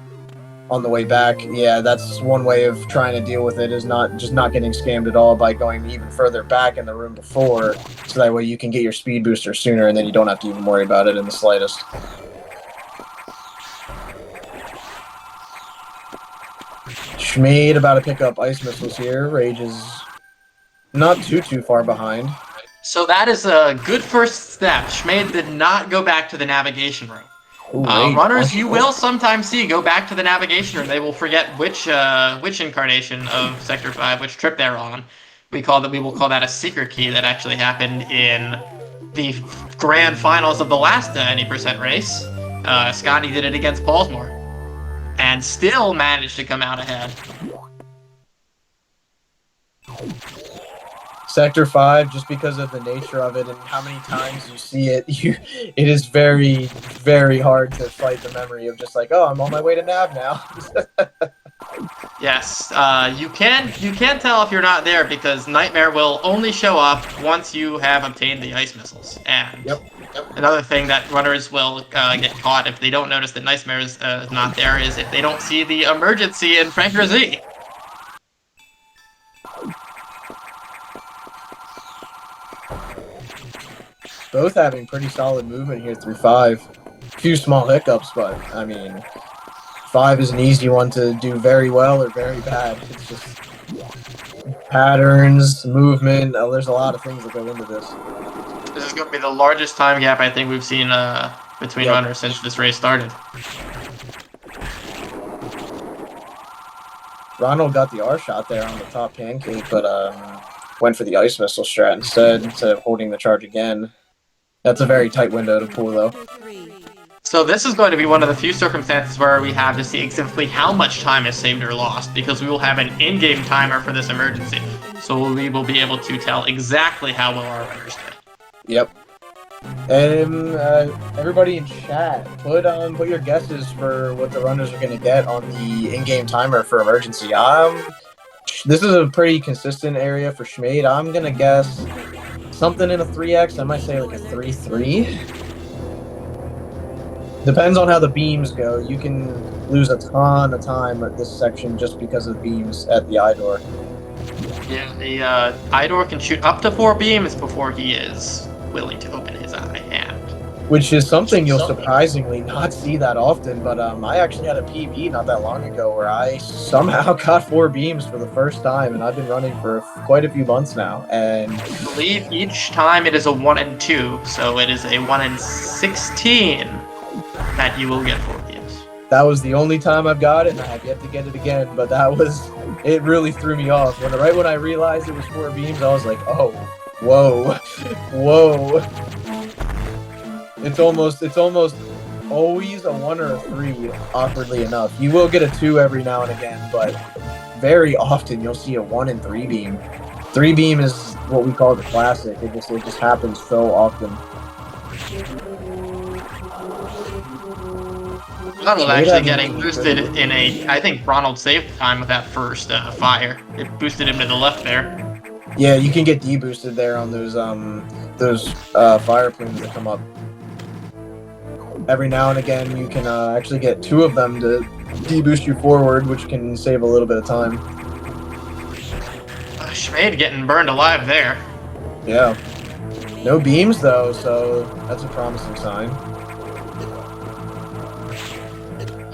on the way back. Yeah, that's one way of trying to deal with it, is not getting scammed at all by going even further back in the room before, so that way you can get your speed booster sooner and then you don't have to even worry about it in the slightest. Shmayd about to pick up ice missiles here. Rage is not too far behind. So that is a good first step. Shmayd did not go back to the navigation room. Runners you will sometimes see go back to the navigation room. They will forget which incarnation of Sector 5, which trip they're on. We will call that a secret key that actually happened in the grand finals of the last any percent race. Scotty did it against Paulsmore and still managed to come out ahead. Sector 5, just because of the nature of it and how many times you see it, it is very, very hard to fight the memory of just like, oh, I'm on my way to nav now. Yes, you can tell if you're not there because Nightmare will only show up once you have obtained the ice missiles. And Yep. another thing that runners will get caught if they don't notice that Nightmare is not there is if they don't see the emergency in Franker Z. Both having pretty solid movement here through 5. Few small hiccups, but I mean, 5 is an easy one to do very well or very bad. It's just patterns, movement. There's a lot of things that go into this. This is going to be the largest time gap I think we've seen between runners since this race started. Ronald got the R shot there on the top pancake, but went for the ice missile strat instead of holding the charge again. That's a very tight window to pull, though. So this is going to be one of the few circumstances where we have to see exactly how much time is saved or lost, because we will have an in-game timer for this emergency. So we will be able to tell exactly how well our runners did. Yep. And everybody in chat, put your guesses for what the runners are going to get on the in-game timer for emergency. This is a pretty consistent area for Shmayd. I'm going to guess something in a 3x. I might say like a 3-3. Depends on how the beams go. You can lose a ton of time at this section just because of beams at the eye door. Yeah, the eye door can shoot up to 4 beams before he is willing to open his eye hand. Which is something you'll surprisingly not see that often, but I actually had a PB not that long ago where I somehow got 4 beams for the first time, and I've been running for quite a few months now. And I believe each time it is a 1 and 2, so it is a 1 and 16 that you will get 4 beams. That was the only time I've got it, and I have yet to get it again, but it really threw me off. Right when I realized it was 4 beams, I was like, oh, whoa, whoa. It's almost always a 1 or a 3, awkwardly enough. You will get a 2 every now and again, but very often you'll see a 1 and 3 beam. 3 beam is what we call the classic. It just happens so often. Ronald actually getting boosted in I think Ronald saved time with that first fire. It boosted him to the left there. Yeah, you can get deboosted there on those fire plumes that come up. Every now and again, you can actually get 2 of them to deboost you forward, which can save a little bit of time. Shmayd getting burned alive there. Yeah. No beams, though, so that's a promising sign.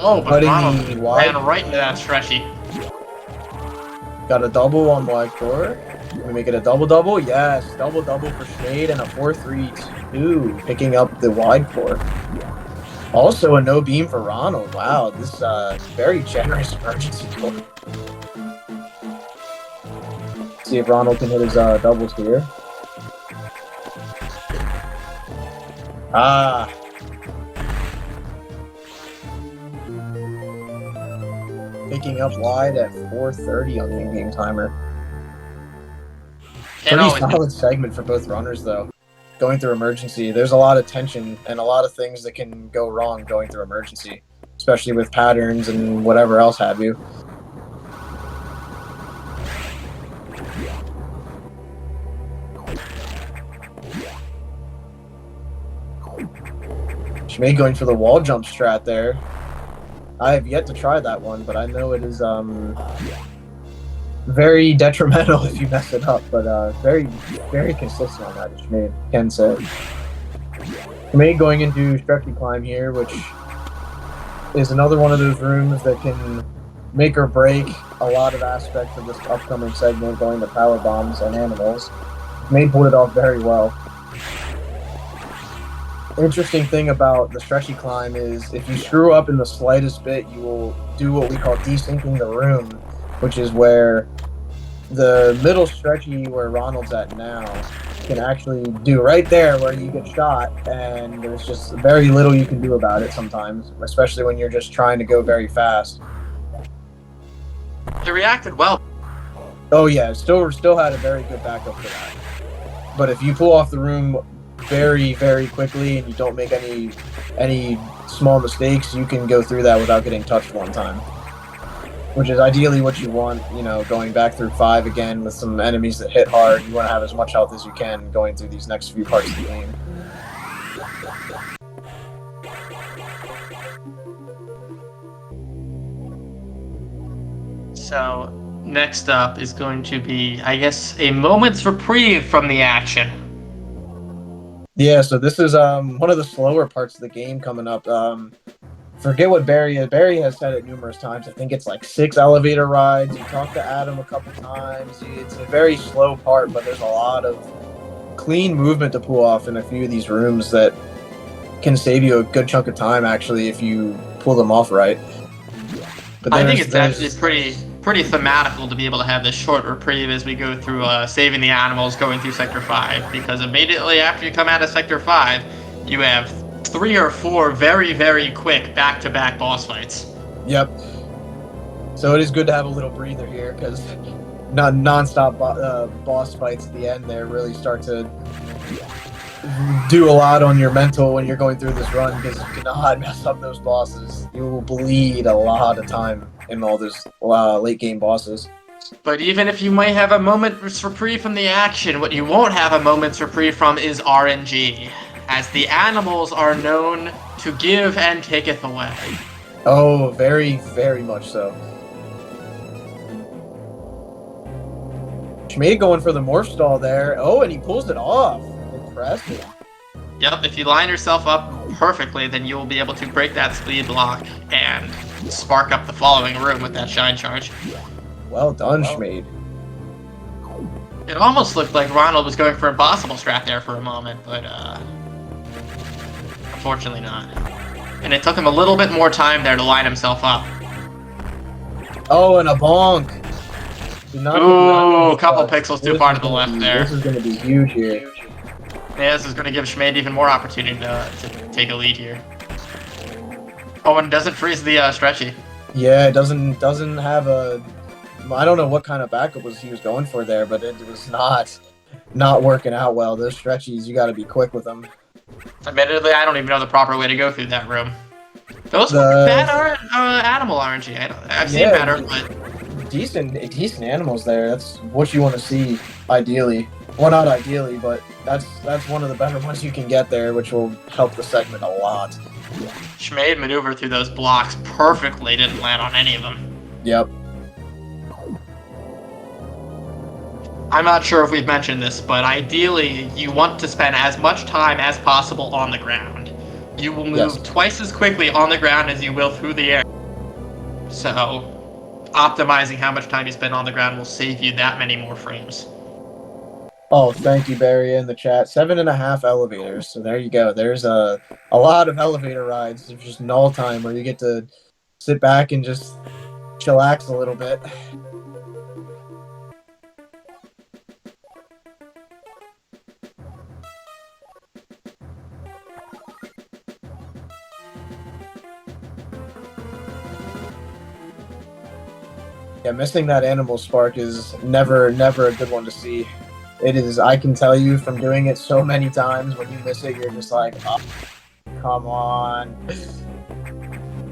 Oh, but Ronald ran right into that stretchy. Got a double on wide core. Can we make it a double-double? Yes, double-double for Shmayd and a 4-3-2, picking up the wide core. Also a no beam for Ronald. Wow, this very generous emergency core. See if Ronald can hit his doubles here. Ah. Picking up wide at 4:30 on the in-game timer. Pretty solid segment for both runners, though. Going through emergency, there's a lot of tension and a lot of things that can go wrong going through emergency, especially with patterns and whatever else have you. Shmayd going for the wall jump strat there. I have yet to try that one, but I know it is very detrimental if you mess it up, but very, very consistent on that, Shmayd can say. Shmayd going into stretchy climb here, which is another one of those rooms that can make or break a lot of aspects of this upcoming segment, going to power bombs and animals. Shmayd pulled it off very well. Interesting thing about the stretchy climb is if you screw up in the slightest bit, you will do what we call desyncing the room, which is where the middle stretchy where Ronald's at now can actually do right there where you get shot, and there's just very little you can do about it sometimes, especially when you're just trying to go very fast. He reacted well. Oh yeah, still had a very good backup for that. But if you pull off the room very, very quickly and you don't make any small mistakes, you can go through that without getting touched one time. which is ideally what you want, you know, going back through 5 again with some enemies that hit hard. You want to have as much health as you can going through these next few parts of the game. So, next up is going to be, I guess, a moment's reprieve from the action. Yeah, so this is one of the slower parts of the game coming up. Forget what Barry is. Barry has said it numerous times. I think it's like 6 elevator rides. You talk to Adam a couple times. It's a very slow part, but there's a lot of clean movement to pull off in a few of these rooms that can save you a good chunk of time, actually, if you pull them off right. But I think it's actually pretty thematical to be able to have this short reprieve as we go through saving the animals, going through Sector 5, because immediately after you come out of Sector 5, you have 3 or 4 very, very quick back-to-back boss fights. Yep. So it is good to have a little breather here, because non-stop boss fights at the end there really start to do a lot on your mental when you're going through this run, because you cannot mess up those bosses. You will bleed a lot of time in all those late game bosses. But even if you might have a moment's reprieve from the action, what you won't have a moment's reprieve from is RNG, as the animals are known to give and taketh away. Oh, very, very much so. Shmayd going for the morph stall there. Oh, and he pulls it off. Impressive. Yep, if you line yourself up perfectly, then you will be able to break that speed block and spark up the following room with that shine charge. Well done, Shmayd. It almost looked like Ronald was going for impossible strat there for a moment, but unfortunately not. And it took him a little bit more time there to line himself up. Oh, and a bonk. Ooh, a couple pixels too far to the left there. This is going to be huge here. Yeah, this is going to give Shmayd even more opportunity to take a lead here. Oh, and it doesn't freeze the stretchy. Yeah, it doesn't have a... I don't know what kind of backup he was going for there, but it was not working out well. Those stretchies, you got to be quick with them. Admittedly, I don't even know the proper way to go through that room. Those were bad animal RNG. I've seen better, but decent animals there. That's what you want to see, ideally. Well, not ideally, but that's one of the better ones you can get there, which will help the segment a lot. Shmayd maneuvered through those blocks perfectly, didn't land on any of them. Yep. I'm not sure if we've mentioned this, but ideally, you want to spend as much time as possible on the ground. You will move twice as quickly on the ground as you will through the air. So, optimizing how much time you spend on the ground will save you that many more frames. Oh, thank you, Barry, in the chat. 7.5 elevators. So there you go. There's a lot of elevator rides. There's just null time where you get to sit back and just chillax a little bit. Yeah, missing that animal spark is never a good one to see. It is, I can tell you from doing it so many times, when you miss it, you're just like, oh, come on.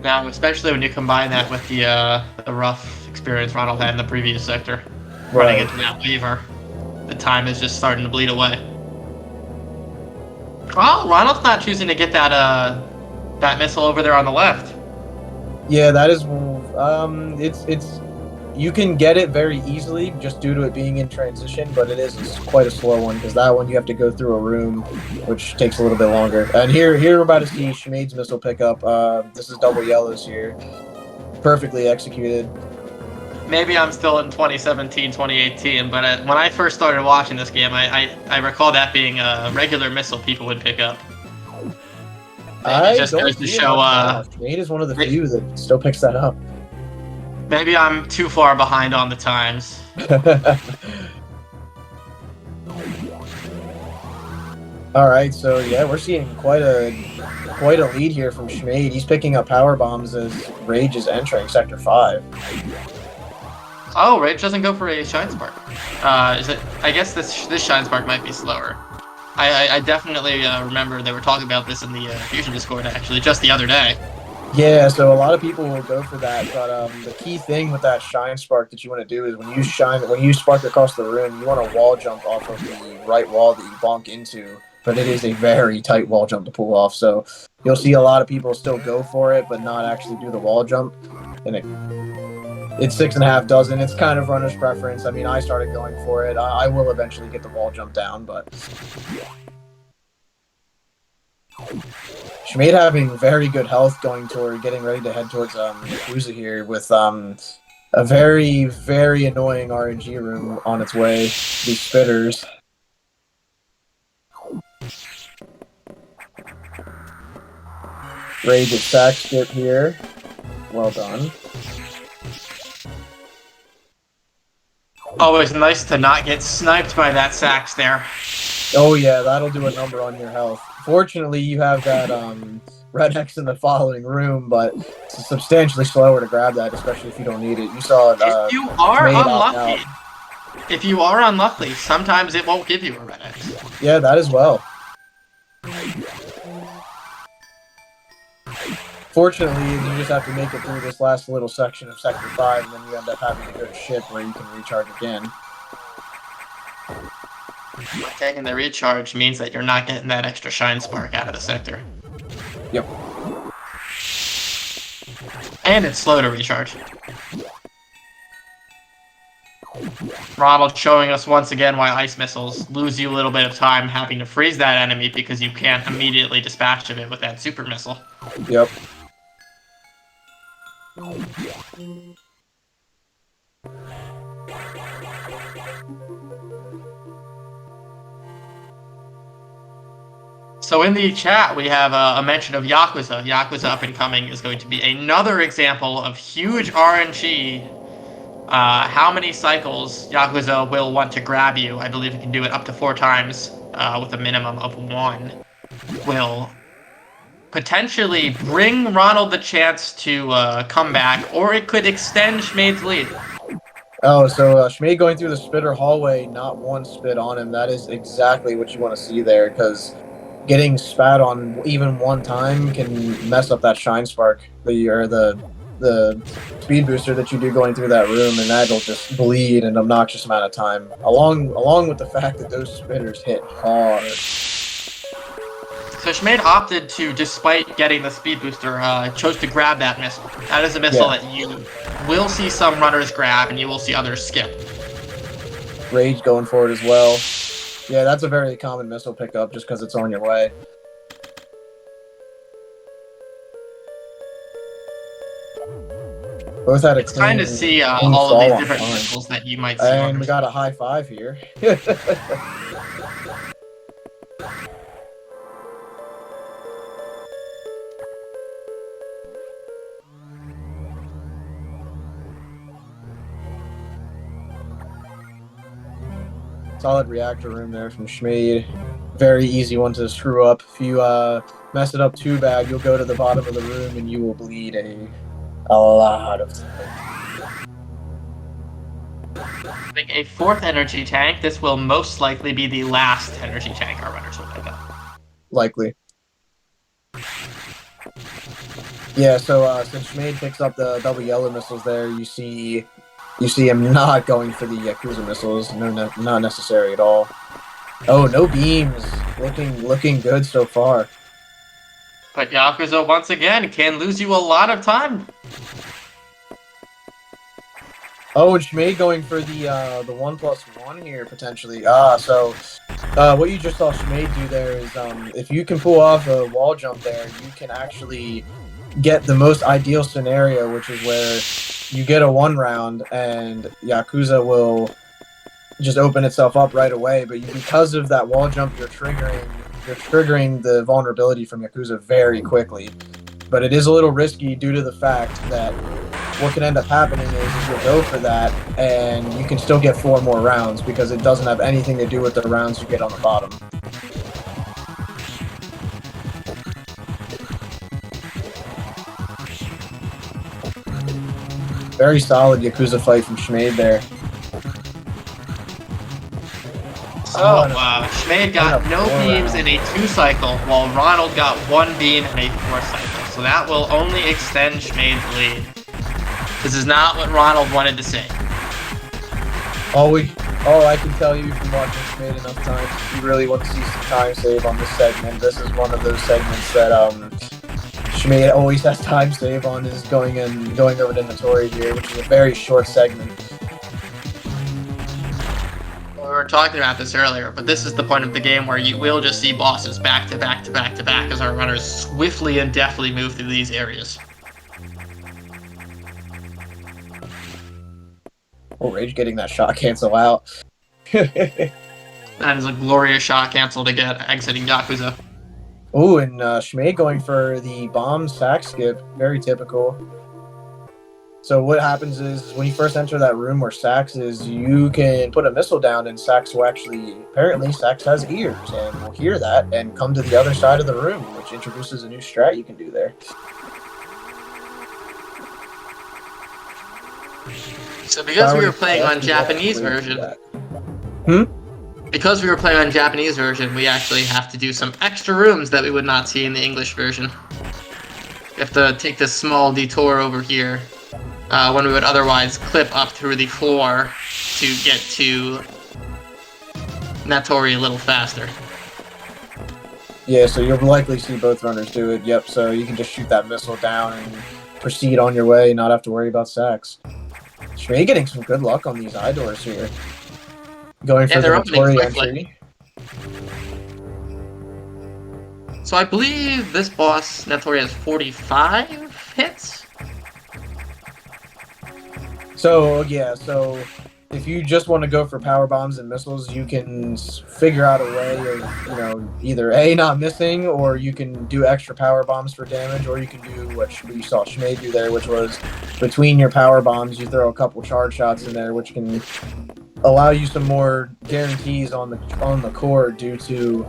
Now, especially when you combine that with the rough experience Ronald had in the previous sector, running into that lever, the time is just starting to bleed away. Well, Ronald's not choosing to get that missile over there on the left. Yeah, that is, it's you can get it very easily just due to it being in transition, but it is quite a slow one, because that one you have to go through a room, which takes a little bit longer. And here we're about to see Shmayd's missile pickup. This is double yellows here. Perfectly executed. Maybe I'm still in 2017, 2018, but when I first started watching this game, I recall that being a regular missile people would pick up. It just goes to show, Shmayd is one of the few that still picks that up. Maybe I'm too far behind on the times. All right, so yeah, we're seeing quite a lead here from Shmayd. He's picking up power bombs as Rage is entering Sector 5. Oh, Rage doesn't go for a Shine Spark. Is it? I guess this Shine Spark might be slower. I definitely remember they were talking about this in the Fusion Discord, actually, just the other day. Yeah, so a lot of people will go for that, but the key thing with that shine spark that you want to do is when you spark across the room, you want to wall jump off of the right wall that you bonk into, but it is a very tight wall jump to pull off, so you'll see a lot of people still go for it, but not actually do the wall jump, and it's 6.5 dozen. It's kind of runner's preference. I mean, I started going for it. I will eventually get the wall jump down, but Shmayd having very good health getting ready to head towards Yakuza here with a very, very annoying RNG room on its way. These spitters. Rage at sack skip here. Well done. Always nice to not get sniped by that sax there. Oh yeah, that'll do a number on your health. Fortunately, you have that red X in the following room, but it's substantially slower to grab that, especially if you don't need it. You saw it. If you are unlucky, sometimes it won't give you a red X. Yeah, that as well. Fortunately, you just have to make it through this last little section of Sector 5, and then you end up having a good ship where you can recharge again. Taking the recharge means that you're not getting that extra shine spark out of the sector. Yep. And it's slow to recharge. Ronald showing us once again why ice missiles lose you a little bit of time having to freeze that enemy because you can't immediately dispatch of it with that super missile. Yep. So in the chat, we have a mention of Yakuza. Yakuza Up and Coming is going to be another example of huge RNG. How many cycles Yakuza will want to grab you, I believe it can do it up to 4 times with a minimum of 1, will potentially bring Ronald the chance to come back, or it could extend Shmayd's lead. Oh, so Shmayd going through the spitter hallway, not one spit on him. That is exactly what you want to see there, because getting spat on even one time can mess up that shine spark, the speed booster that you do going through that room, and that'll just bleed an obnoxious amount of time. Along with the fact that those spitters hit hard. So Shmayd opted to, despite getting the speed booster, chose to grab that missile. That is a missile that you will see some runners grab, and you will see others skip. Rage going for it as well. Yeah, that's a very common missile pickup just because it's on your way. Both had a It's kind to see all of these different missiles that you might see. And we got a high five here. Solid reactor room there from Shmayd. Very easy one to screw up. If you mess it up too bad, you'll go to the bottom of the room and you will bleed a lot of time. Like a 4th energy tank, this will most likely be the last energy tank our runners will pick up. Likely. Yeah, so since Shmayd picks up the double yellow missiles there, you see him not going for the Yakuza missiles. No, not necessary at all. Oh, no beams. Looking good so far. But Yakuza, once again, can lose you a lot of time. Oh, and Shmayd going for the 1+1 here, potentially. So what you just saw Shmayd do there is, if you can pull off a wall jump there, you can actually get the most ideal scenario, which is where you get a 1 round and Yakuza will just open itself up right away, but because of that wall jump, you're triggering the vulnerability from Yakuza very quickly. But it is a little risky due to the fact that what can end up happening is you'll go for that and you can still get 4 more rounds because it doesn't have anything to do with the rounds you get on the bottom. Very solid Yakuza fight from Shmayd there. So, Shmayd got no beams in a 2 cycle, while Ronald got 1 beam in a 4 cycle. so that will only extend Shmayd's lead. This is not what Ronald wanted to say. All I can tell you from watching Shmayd enough times, if you really want to see some time save on this segment, this is one of those segments that Shmayd always has time save on, is going over to Metroid here, which is a very short segment. We were talking about this earlier, but this is the point of the game where you will just see bosses back to back to back to back as our runners swiftly and deftly move through these areas. Oh, Rage getting that shot cancel out. That is a glorious shot cancel to get exiting Yakuza. Oh, and Shmayd going for the bomb sack skip. Very typical. So what happens is, when you first enter that room where Sax is, you can put a missile down, and Sax will apparently Sax has ears, and will hear that, and come to the other side of the room, which introduces a new strat you can do there. So because we were playing on Japanese version, because we were playing on Japanese version, we actually have to do some extra rooms that we would not see in the English version. We have to take this small detour over here, when we would otherwise clip up through the floor to get to Natori a little faster. Yeah, so you'll likely see both runners do it. Yep, so you can just shoot that missile down and proceed on your way, not have to worry about Sax. Shmayd getting some good luck on these eye doors here. Going for the Natori entry. So I believe this boss, Natori, has 45 hits? So, yeah, so if you just want to go for power bombs and missiles, you can figure out a way of, either A, not missing, or you can do extra power bombs for damage, or you can do what we saw Shmayd do there, which was between your power bombs, you throw a couple charge shots in there, which can allow you some more guarantees on the core, due to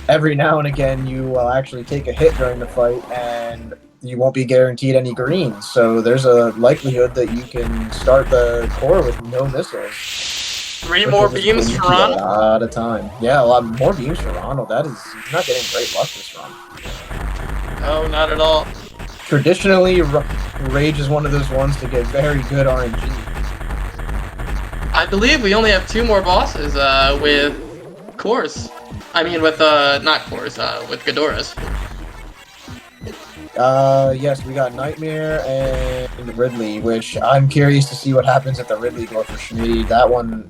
every now and again you will actually take a hit during the fight, and you won't be guaranteed any greens, so there's a likelihood that you can start the core with no missiles. 3 more beams for Ronald? A lot of time. Yeah, a lot more beams for Ronald. He's not getting great luck this run. No, not at all. Traditionally, Rage is one of those ones to get very good RNG. I believe we only have 2 more bosses with cores. I mean, with, not cores, with Ghidorahs. Yes, we got Nightmare and Ridley, which I'm curious to see what happens at the Ridley door for Shmayd. That one.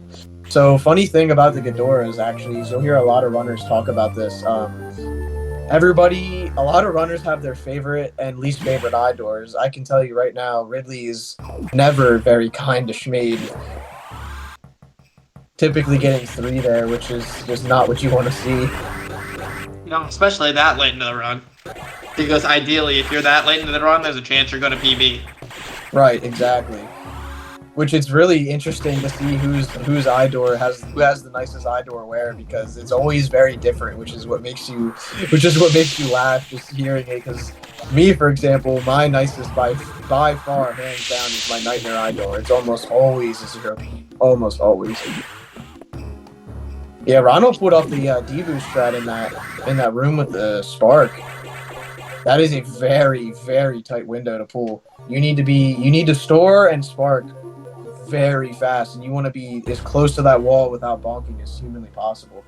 So, funny thing about the Ghidorahs, actually, is you'll hear a lot of runners talk about this. A lot of runners have their favorite and least favorite eye doors. I can tell you right now, Ridley is never very kind to Shmayd. Typically getting 3 there, which is just not what you want to see. No, especially that late into the run. Because ideally, if you're that late into the run, there's a chance you're going to PB. Right, exactly. Which it's really interesting to see who has the nicest eye door where, because it's always very different, which is what makes you laugh just hearing it. Because me, for example, my nicest by far, hands down, is my Nightmare eye door. It's almost always a 0 beam. Almost always. Yeah, Ronald put off the D-boost strat in that room with the spark. That is a very, very tight window to pull. You need to store and spark very fast, and you want to be as close to that wall without bonking as humanly possible.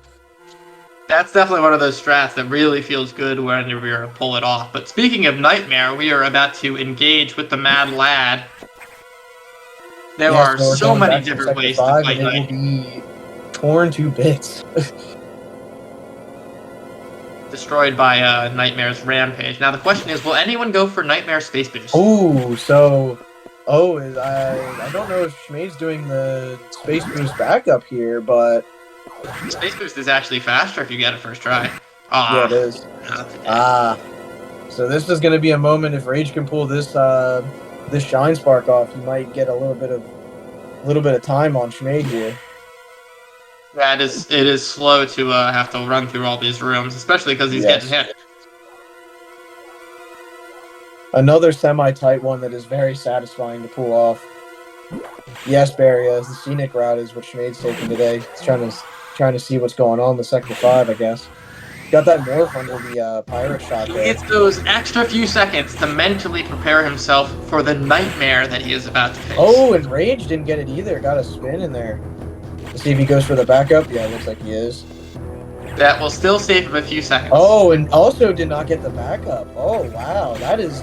That's definitely one of those strats that really feels good when you're to pull it off. But speaking of Nightmare, we are about to engage with the Mad Lad. There are so many different ways to fight Nightmare. It will be torn to bits. Destroyed by Nightmare's Rampage. Now the question is, will anyone go for Nightmare Space Boost? I don't know if Shmayd's doing the Space Boost backup here, but Space Boost is actually faster if you get it first try. Yeah, it is. So this is going to be a moment, if Rage can pull this Shine Spark off, you might get a little bit of time on Shmayd here. Yeah, it is slow to have to run through all these rooms, especially because he's getting hit. Another semi-tight one that is very satisfying to pull off. Yes, Barry, the scenic route is what Shmayd's taking today. He's trying to see what's going on with Sector 5, I guess. Got that morph under the pirate shot He there. gets those extra few seconds to mentally prepare himself for the nightmare that he is about to face. Oh, and Rage didn't get it either. Got a spin in there. Let's see if he goes for the backup. Yeah, looks like he is. That will still save him a few seconds. Oh, and also did not get the backup. Oh, wow. That is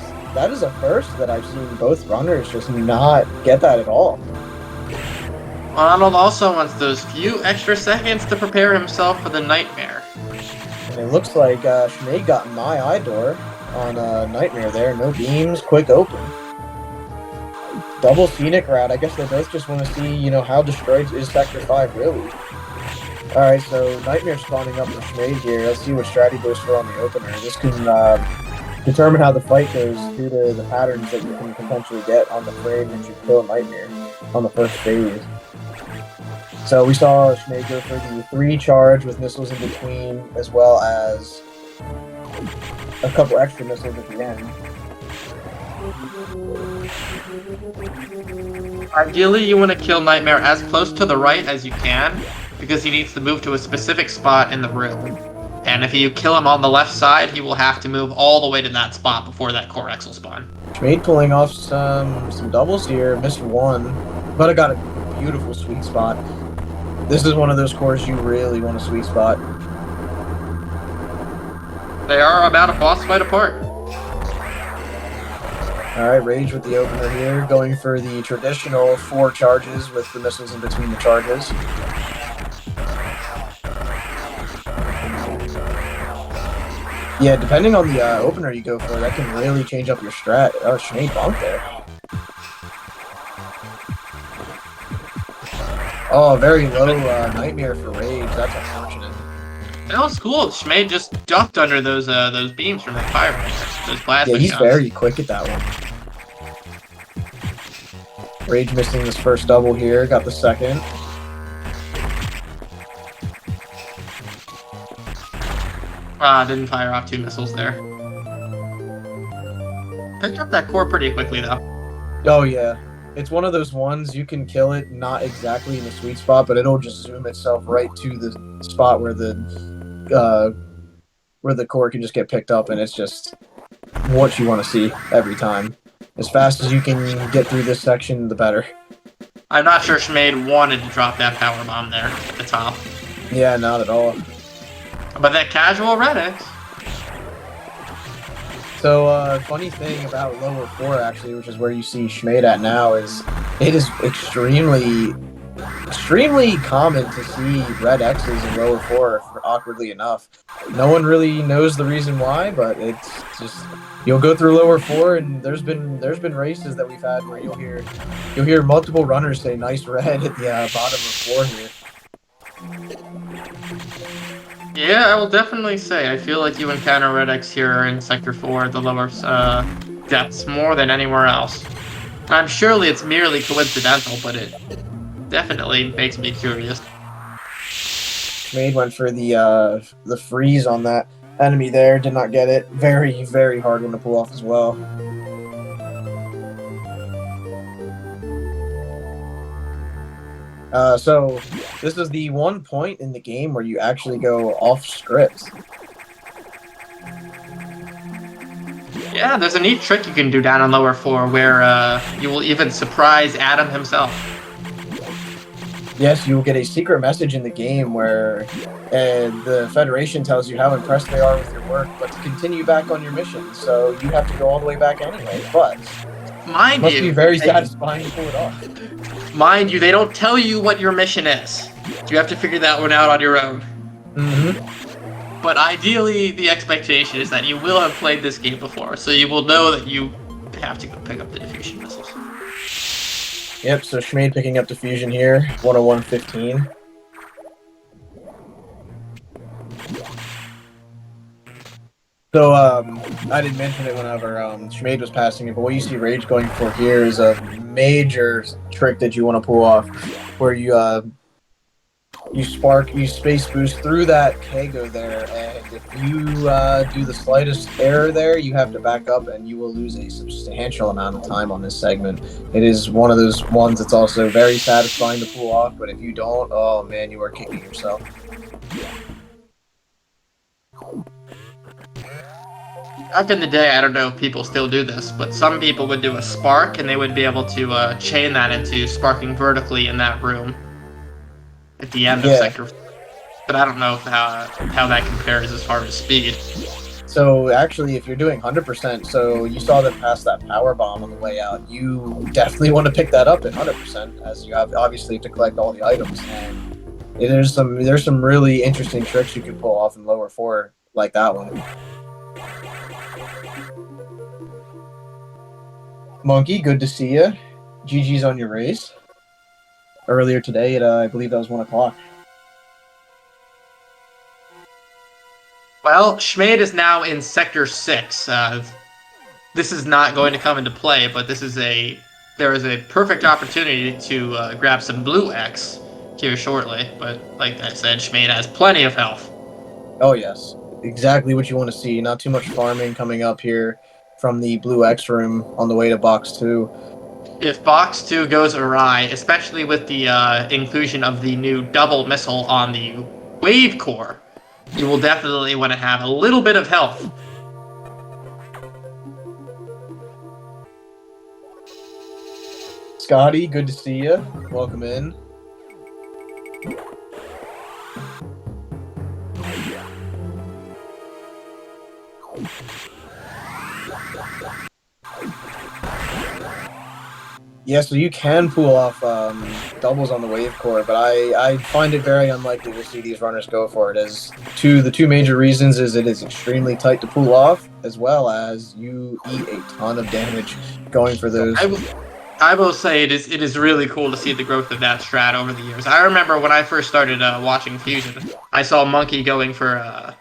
a first that I've seen both runners just not get that at all. Ronald also wants those few extra seconds to prepare himself for the nightmare. And it looks like Shmayd got my eye door on Nightmare there. No beams, quick open. Double scenic route. I guess they both just want to see, you know, how destroyed is Sector 5 really. Alright, so Nightmare spawning up for Shmayd here. Let's see what strat he goes for on the opener. This can determine how the fight goes due to the patterns that you can potentially get on the frame that you kill Nightmare on the first phase. So we saw Shmayd go for the 3 charge with missiles in between, as well as a couple extra missiles at the end. Ideally, you want to kill Nightmare as close to the right as you can, because he needs to move to a specific spot in the room. And if you kill him on the left side, he will have to move all the way to that spot before that core X will spawn. Shmayd pulling off some doubles here, missed one, but I got a beautiful sweet spot. This is one of those cores you really want a sweet spot. They are about a boss fight apart. Alright, Rage with the opener here, going for the traditional 4 charges with the missiles in between the charges. Yeah, depending on the opener you go for, that can really change up your strat. Oh, Shmayd bumped there. Oh, very low Nightmare for Rage. That's unfortunate. That was cool. Shmayd just ducked under those beams from that fire, those plasma Yeah, he's shots. very quick at that one. Rage missing this first double here. Got the second. Didn't fire off 2 missiles there. Picked up that core pretty quickly, though. Oh, yeah. It's one of those ones you can kill it not exactly in the sweet spot, but it'll just zoom itself right to the spot where the core can just get picked up, and it's just what you want to see every time. As fast as you can get through this section, the better. I'm not sure Shmayd wanted to drop that power bomb there at the top. Yeah, not at all. But that casual Red X. So, funny thing about lower 4, actually, which is where you see Shmayd at now, is it is extremely common to see red X's in lower 4, awkwardly enough. No one really knows the reason why, but it's just, you'll go through lower 4, and there's been races that we've had where you'll hear multiple runners say nice red at the bottom of 4 here. Yeah, I will definitely say, I feel like you encounter Red X here in Sector 4 at the lower depths more than anywhere else. I'm surely it's merely coincidental, but it definitely makes me curious. Shmayd went for the freeze on that enemy there, did not get it. Very, very hard one to pull off as well. So this is the one point in the game where you actually go off script. Yeah, there's a neat trick you can do down on lower 4 where you will even surprise Adam himself. Yes, you will get a secret message in the game where the Federation tells you how impressed they are with your work, but to continue back on your mission, so you have to go all the way back anyway, but Mind it must you, be very satisfying to pull it off. Mind you, they don't tell you what your mission is. You have to figure that one out on your own. Mm-hmm. But ideally, the expectation is that you will have played this game before, so you will know that you have to go pick up the diffusion missiles. Yep, so Shmayd picking up diffusion here, 101.15. So, I didn't mention it whenever Shmayd was passing it, but what you see Rage going for here is a major trick that you want to pull off, where you space boost through that Kago there, and if you do the slightest error there, you have to back up, and you will lose a substantial amount of time on this segment. It is one of those ones that's also very satisfying to pull off, but if you don't, oh man, you are kicking yourself. Back in the day, I don't know if people still do this, but some people would do a spark, and they would be able to chain that into sparking vertically in that room at the end of Yeah. Sector. But I don't know how that compares as far as speed. So actually, if you're doing 100%, so you saw them pass that power bomb on the way out, you definitely want to pick that up at 100%, as you have obviously to collect all the items. And there's some really interesting tricks you can pull off in lower 4, like that one. Monkey, good to see you. GG's on your race. Earlier today at I believe that was 1 o'clock. Well, Shmayd is now in Sector 6. This is not going to come into play, but there is a perfect opportunity to grab some blue X here shortly. But like I said, Shmayd has plenty of health. Oh yes, exactly what you want to see. Not too much farming coming up here from the blue X room on the way to box 2. If box 2 goes awry, especially with the inclusion of the new double missile on the wave core, you will definitely want to have a little bit of health. Scotty, good to see you. Welcome in. Yeah, so you can pull off doubles on the wave core, but I find it very unlikely to see these runners go for it. As the two major reasons is it is extremely tight to pull off, as well as you eat a ton of damage going for those. I will say it is really cool to see the growth of that strat over the years. I remember when I first started watching Fusion, I saw Monkey going for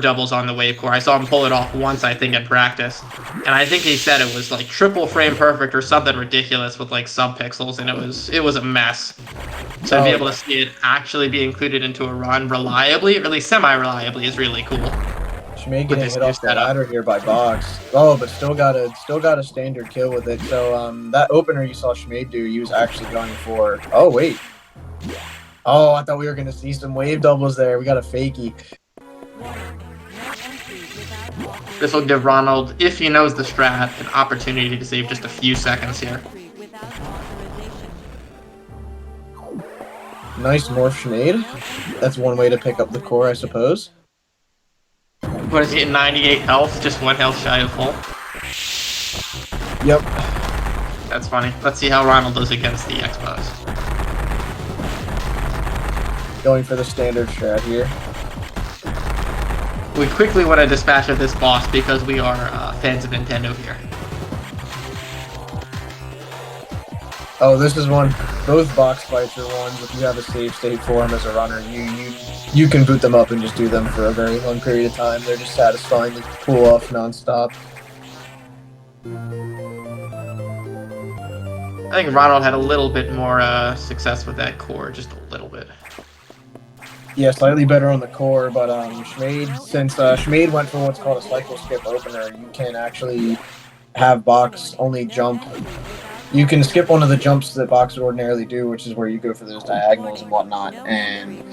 doubles on the wave core. I saw him pull it off once, I think, in practice, and I think he said it was like triple frame perfect or something ridiculous with like sub-pixels, and it was a mess. So to be able to see it actually be included into a run reliably, or at least semi-reliably, is really cool. Shmayd getting hit off the ladder here by Box. Oh, but still got a standard kill with it. So that opener you saw Shmayd do, he was actually going for. Oh wait. Oh, I thought we were gonna see some wave doubles there. We got a fakie. This will give Ronald, if he knows the strat, an opportunity to save just a few seconds here. Nice morph Shmayd. That's one way to pick up the core, I suppose. What is he at 98 health? Just 1 health shy of full? Yep. That's funny. Let's see how Ronald does against the Expos. Going for the standard strat here. We quickly want to dispatch of this boss because we are fans of Nintendo here. Oh, this is one. Both box fights are ones. If you have a save state for them as a runner, you can boot them up and just do them for a very long period of time. They're just satisfying to pull off nonstop. I think Ronald had a little bit more success with that core, just a little bit. Yeah, slightly better on the core, but Shmayd, since Shmayd went for what's called a cycle skip opener, you can actually have Box only jump. You can skip one of the jumps that Box would ordinarily do, which is where you go for those diagonals and whatnot, and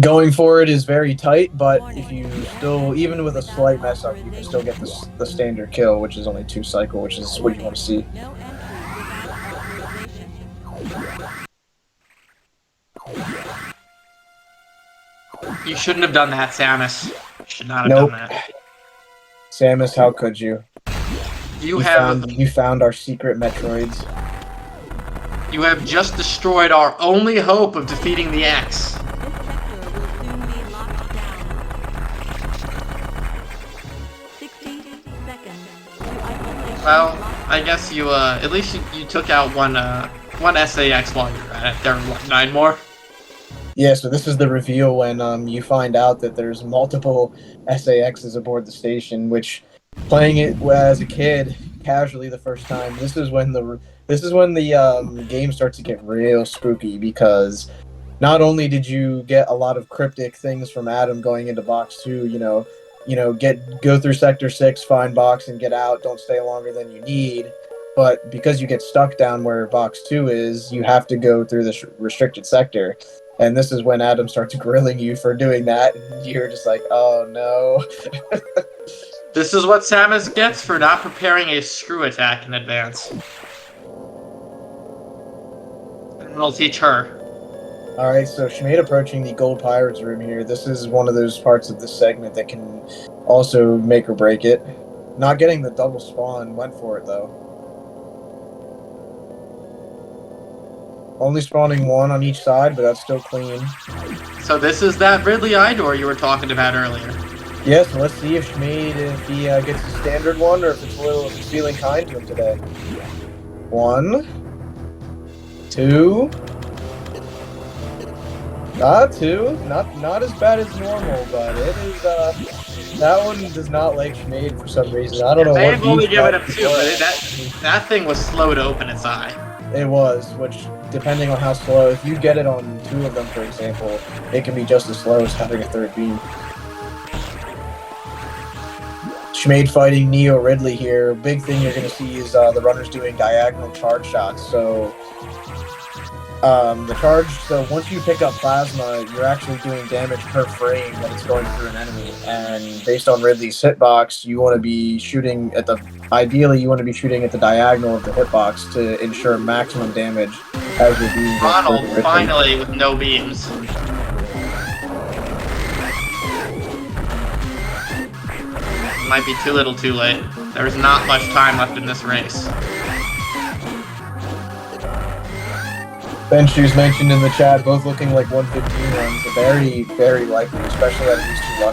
going for it is very tight, but if you still, even with a slight mess up, you can still get the standard kill, which is only 2 cycle, which is what you want to see. You shouldn't have done that, Samus. You should not have done that. Samus, how could you? You found our secret Metroids. You have just destroyed our only hope of defeating the X. Well, I guess you at least you took out one SAX while you were at it. There were what, 9 more? Yeah, so this is the reveal when you find out that there's multiple SAXs aboard the station, which playing it as a kid casually the first time, this is when the game starts to get real spooky, because not only did you get a lot of cryptic things from Adam going into box 2, go through sector 6, find box and get out, don't stay longer than you need, but because you get stuck down where box 2 is, you have to go through this restricted sector. And this is when Adam starts grilling you for doing that, and you're just like, oh no. This is what Samus gets for not preparing a screw attack in advance. And I'll teach her. Alright, so Shmayd approaching the Gold Pirates room here. This is one of those parts of this segment that can also make or break it. Not getting the double spawn, went for it though. Only spawning one on each side, but that's still clean. So this is that Ridley eye door you were talking about earlier. Yeah, so let's see if Shmayd, if he gets the standard one, or if it's feeling kind to him today. 1, 2. 2. Not as bad as normal, but it is, that one does not like Shmayd for some reason. I don't know what. They've only given him 2, but that thing was slow to open its eye. It was, which, depending on how slow, if you get it on 2 of them, for example, it can be just as slow as having a third beam. Shmayd fighting Neo Ridley here. Big thing you're going to see is the runners doing diagonal charge shots. So, so once you pick up Plasma, you're actually doing damage per frame that it's going through an enemy. And based on Ridley's hitbox, you want to be shooting at ideally you want to be shooting at the diagonal of the hitbox to ensure maximum damage as you're being. Ronald, finally, with no beams. Might be too little too late. There's not much time left in this race. Ben Shoes mentioned in the chat, both looking like 115 runs. Very, very likely, especially out of these 2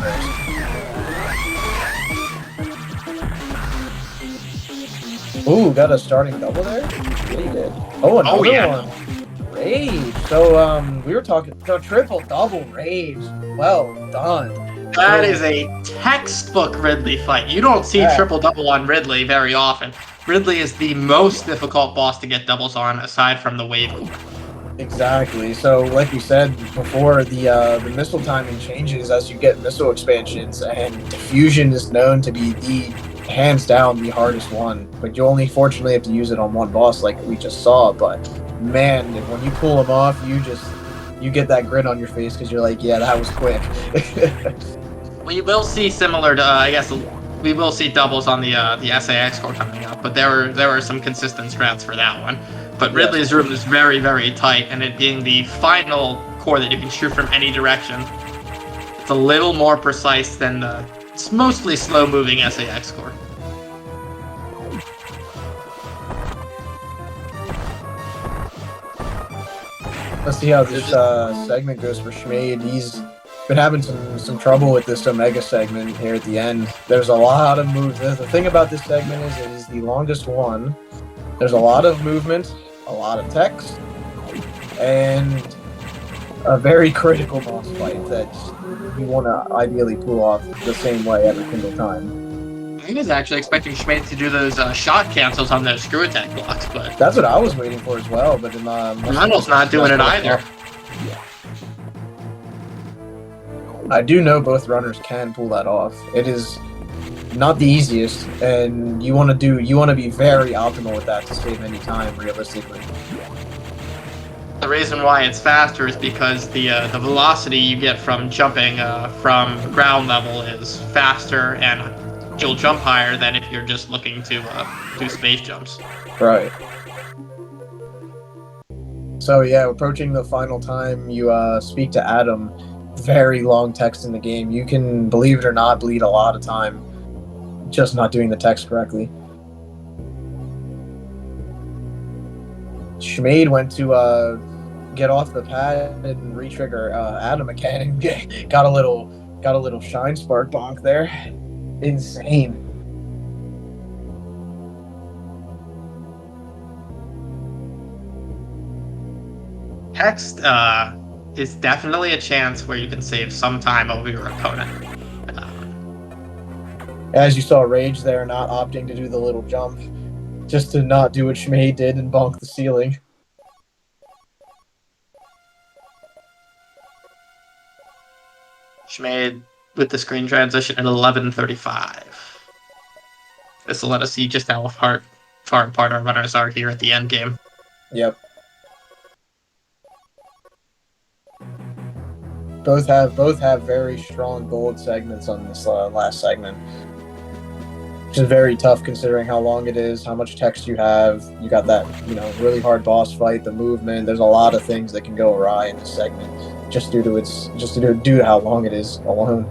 runners. Ooh, got a starting double there? Yeah, he did. Oh, another one. Rage. So, we were talking, so triple double Rage. Well done. That is a textbook Ridley fight. You don't see triple double on Ridley very often. Ridley is the most difficult boss to get doubles on, aside from the wave core. Exactly. So, like we said before, the missile timing changes as you get missile expansions, and diffusion is known to be hands down the hardest one. But you only fortunately have to use it on one boss, like we just saw. But man, when you pull them off, you get that grin on your face because you're like, yeah, that was quick. We will see similar to, I guess, we will see doubles on the SAX core coming up, but there were some consistent strats for that one. But Ridley's room is very, very tight, and it being the final core that you can shoot from any direction, it's a little more precise than it's mostly slow-moving SAX core. Let's see how this segment goes for Shmayd. He's been having some trouble with this Omega segment here at the end. There's a lot of moves. The thing about this segment is it is the longest one. There's a lot of movement, a lot of text, and a very critical boss fight that you want to ideally pull off the same way every single time. I was actually expecting Shmayd to do those shot cancels on those screw attack blocks, but that's what I was waiting for as well. But Ronald's not doing it either. I do know both runners can pull that off. It is not the easiest, and you want to be very optimal with that to save any time, realistically. The reason why it's faster is because the velocity you get from jumping from ground level is faster, and you'll jump higher than if you're just looking to do space jumps. Right. So yeah, approaching the final time you speak to Adam. Very long text in the game. You can, believe it or not, bleed a lot of time just not doing the text correctly. Shmayd went to get off the pad and re-trigger Adam again and got a little shine spark bonk there. Insane. Text is definitely a chance where you can save some time over your opponent. As you saw Rage there, not opting to do the little jump, just to not do what Shmayd did and bonk the ceiling. Shmayd with the screen transition at 11:35. This will let us see just how far apart our runners are here at the end game. Yep. Both have very strong gold segments on this last segment, which is very tough considering how long it is, how much text you have. You got that, really hard boss fight, the movement. There's a lot of things that can go awry in this segment just due to how long it is alone.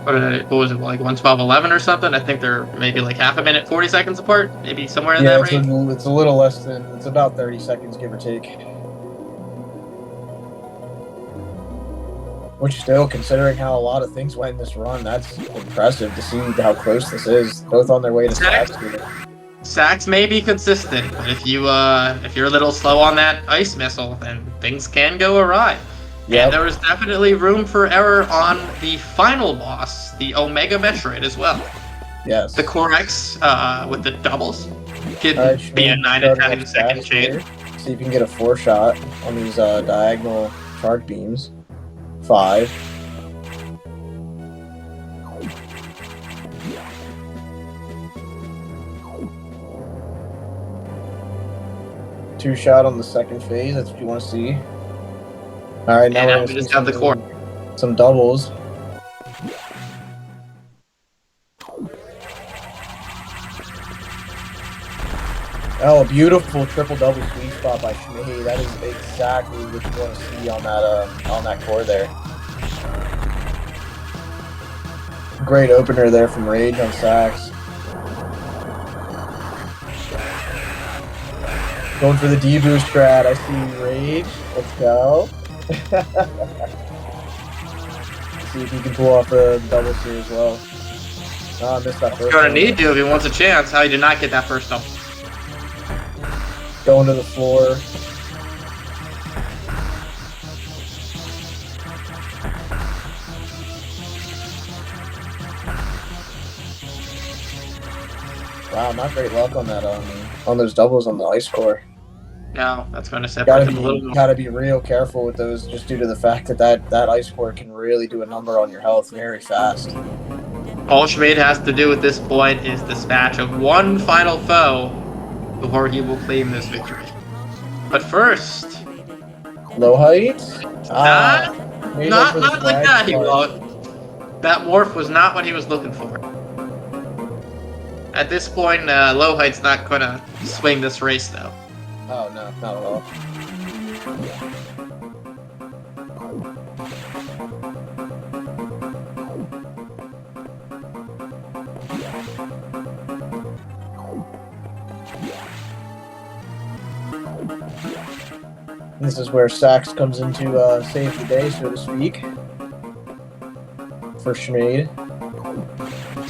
What was it, like 1:12:11 or something? I think they're maybe like half a minute, 40 seconds apart, maybe somewhere in that range. It's a little less than, it's about 30 seconds, give or take. Which still, considering how a lot of things went in this run, that's impressive to see how close this is. Both on their way to stacks. Sacks may be consistent, but if you're a little slow on that ice missile, then things can go awry. Yep. And there was definitely room for error on the final boss, the Omega Metroid as well. Yes. The Core X with the doubles could be a 9 to 10 second chain. See if you can get a 4-shot on these diagonal shark beams. 5. Two-shot on the second phase. That's what you want to see. All right, now we just got the core. Some doubles. Oh, a beautiful triple-double sweet spot by Shmayd. That is exactly what you want to see on that core there. Great opener there from Rage on sax. Going for the D-boost strat. I see Rage. Let's go. See if he can pull off the doubles here as well. Oh, I missed that first. He's gonna need to if he wants a chance. How he did not get that first double. Going to the floor. Wow, not great luck on that on those doubles on the ice core. No, that's going to separate them a little more. Gotta be real careful with those, just due to the fact that ice core can really do a number on your health very fast. All Shmayd has to do at this point is dispatch of one final foe before he will claim this victory. But first, low height. Not like that. He won't. That morph was not what he was looking for. At this point, low height's not going to swing this race, though. Oh, no, not at all. This is where Sax comes into save the day, so to speak, for Shmayd.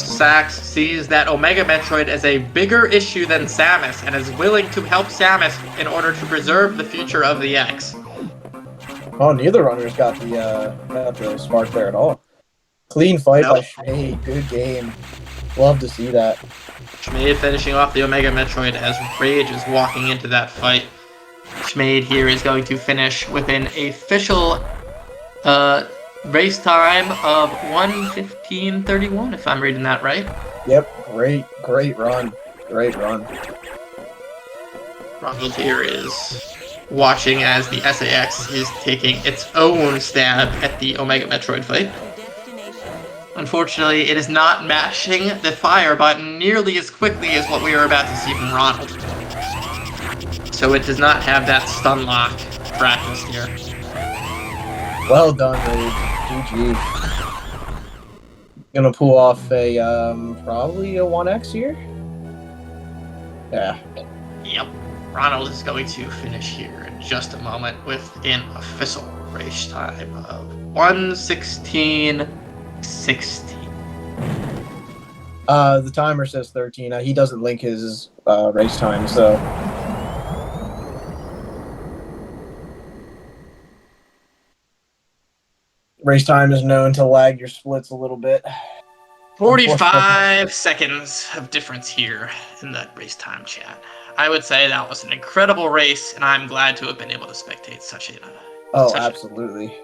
Sax sees that Omega Metroid as a bigger issue than Samus and is willing to help Samus in order to preserve the future of the X. Oh, neither runner's got the spark there at all. Clean fight by Shmayd. Good game. Love to see that. Shmayd finishing off the Omega Metroid as Rage is walking into that fight. Shmayd here is going to finish with an official race time of 1:15:31, if I'm reading that right. Yep, great run. Great run. Ronald here is watching as the SAX is taking its own stab at the Omega Metroid fight. Unfortunately, it is not mashing the fire button nearly as quickly as what we are about to see from Ronald. So it does not have that stun lock practice here. Well done, Rage. GG. Gonna pull off a, probably a 1x here? Yeah. Yep. Ronald is going to finish here in just a moment with an official race time of 1:16:16. The timer says 13. He doesn't link his race time, so... Race time is known to lag your splits a little bit. 45 seconds of difference here in that race time chat. I would say that was an incredible race, and I'm glad to have been able to spectate such a... absolutely.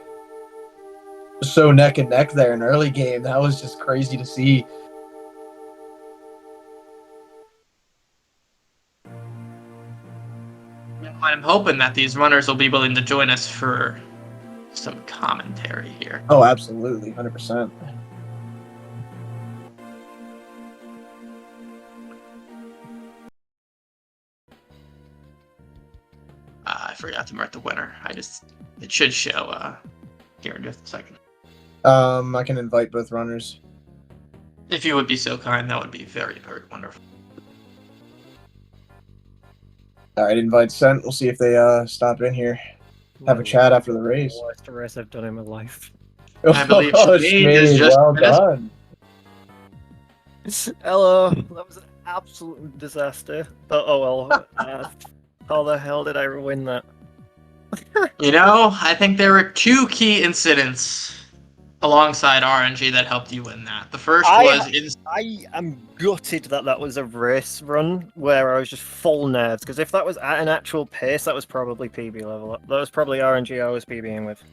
So neck and neck there in early game. That was just crazy to see. I'm hoping that these runners will be willing to join us for some commentary here. Oh, absolutely, 100%. I forgot to mark the winner. It should show here in just a second. I can invite both runners. If you would be so kind, that would be very, very wonderful. All right, invite sent. We'll see if they stop in here. Have a chat after the race. Worst race I've done in my life. I believe Oh, Shmayd is Shmayd, just well done. Hello, that was an absolute disaster. But oh well. How the hell did I ruin that? You know, I think there were two key incidents alongside RNG that helped you win that. The first was I am gutted that was a race run where I was just full nerves, because if that was at an actual pace, that was probably PB level. That was probably RNG I was PBing with.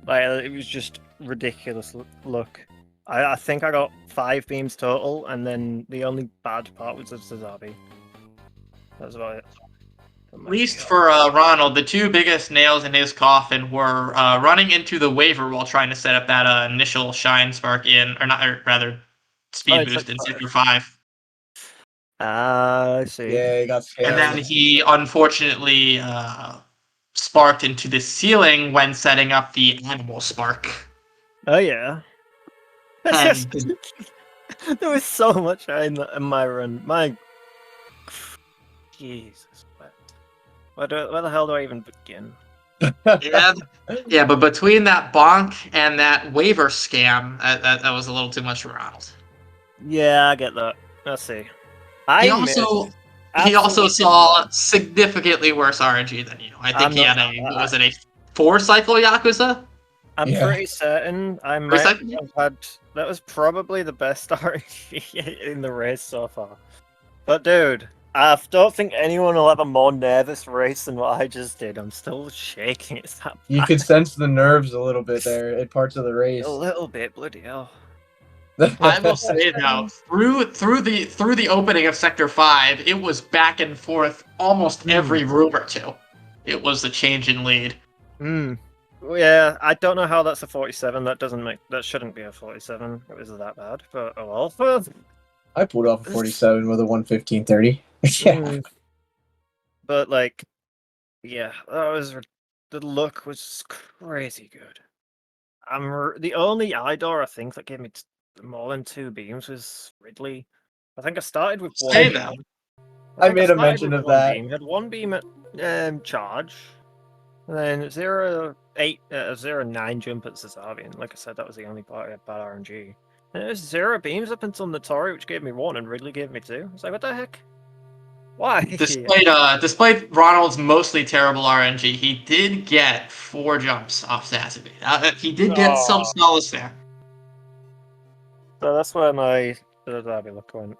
Like, it was just ridiculous luck. I think I got 5 beams total, and then the only bad part was the Zabi. That's about it. at least for Ronald, the two biggest nails in his coffin were running into the waiver while trying to set up that initial shine spark rather speed boost in Sector 5. I see. Yeah, he got scammed. And then he unfortunately sparked into the ceiling when setting up the animal spark. Oh yeah. And There was so much in my run. My Jesus. Where the hell do I even begin? yeah, but between that bonk and that waiver scam, that was a little too much for Ronald. Yeah, I get that. Let's see. He also saw significantly worse RNG than you. I think he had a 4-cycle Yakuza? I'm pretty certain I might have had... That was probably the best RNG in the race so far. But dude, I don't think anyone will have a more nervous race than what I just did. I'm still shaking. It's that bad. You could sense the nerves a little bit there at parts of the race. A little bit, bloody hell. I will say though, through the opening of Sector 5, it was back and forth almost every room or two. It was a change in lead. Yeah, I don't know how that's a 47. That shouldn't be a 47. It was that bad, but oh well. I pulled off a 47 with a 115.30. Yeah. But like, yeah, the look was crazy good. The only IDOR I think that gave me more than 2 beams was Ridley. I think I started with 1 Say beam. that. I made a mention of that. Beam. Had 1 beam at charge, and then 0.9 jump at Cesavian. Like I said, that was the only part I had bad RNG. And it was 0 beams up until Notori, which gave me 1, and Ridley gave me 2. I was like, what the heck? Why? Despite Ronald's mostly terrible RNG, he did get 4 jumps off Sassy. He did get some solace there. So that's where my Zabi look went.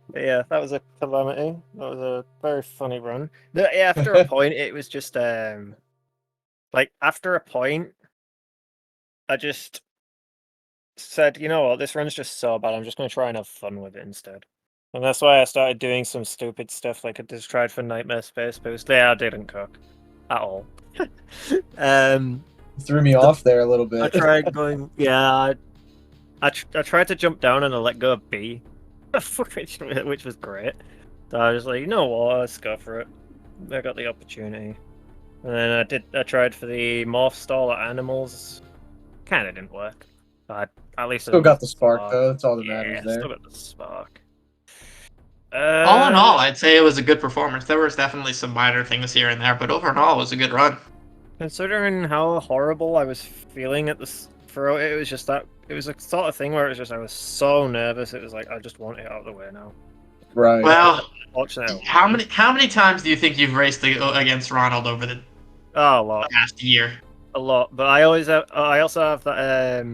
But yeah, that was a calamity. That was a very funny run. After a point, it was just like after a point, I just said, you know what, this run's just so bad. I'm just going to try and have fun with it instead. And that's why I started doing some stupid stuff, like I just tried for Nightmare Space Boost. Yeah, I didn't cook at all. Threw me off there a little bit. I tried going, yeah, I tried to jump down and I let go of B, which was great. So I was like, you know what, let's go for it. I got the opportunity. And then I tried for the morph stall at animals. Kind of didn't work. But at least still got the spark though. That's all that matters there. Still got the spark. All in all, I'd say it was a good performance. There was definitely some minor things here and there, but overall, it was a good run. Considering how horrible I was feeling at the throw, it was just that it was a sort of thing where it was just I was so nervous. It was like I just want it out of the way now. Right. Well, how many times do you think you've raced against Ronald over the a lot past year? A lot, but I also have that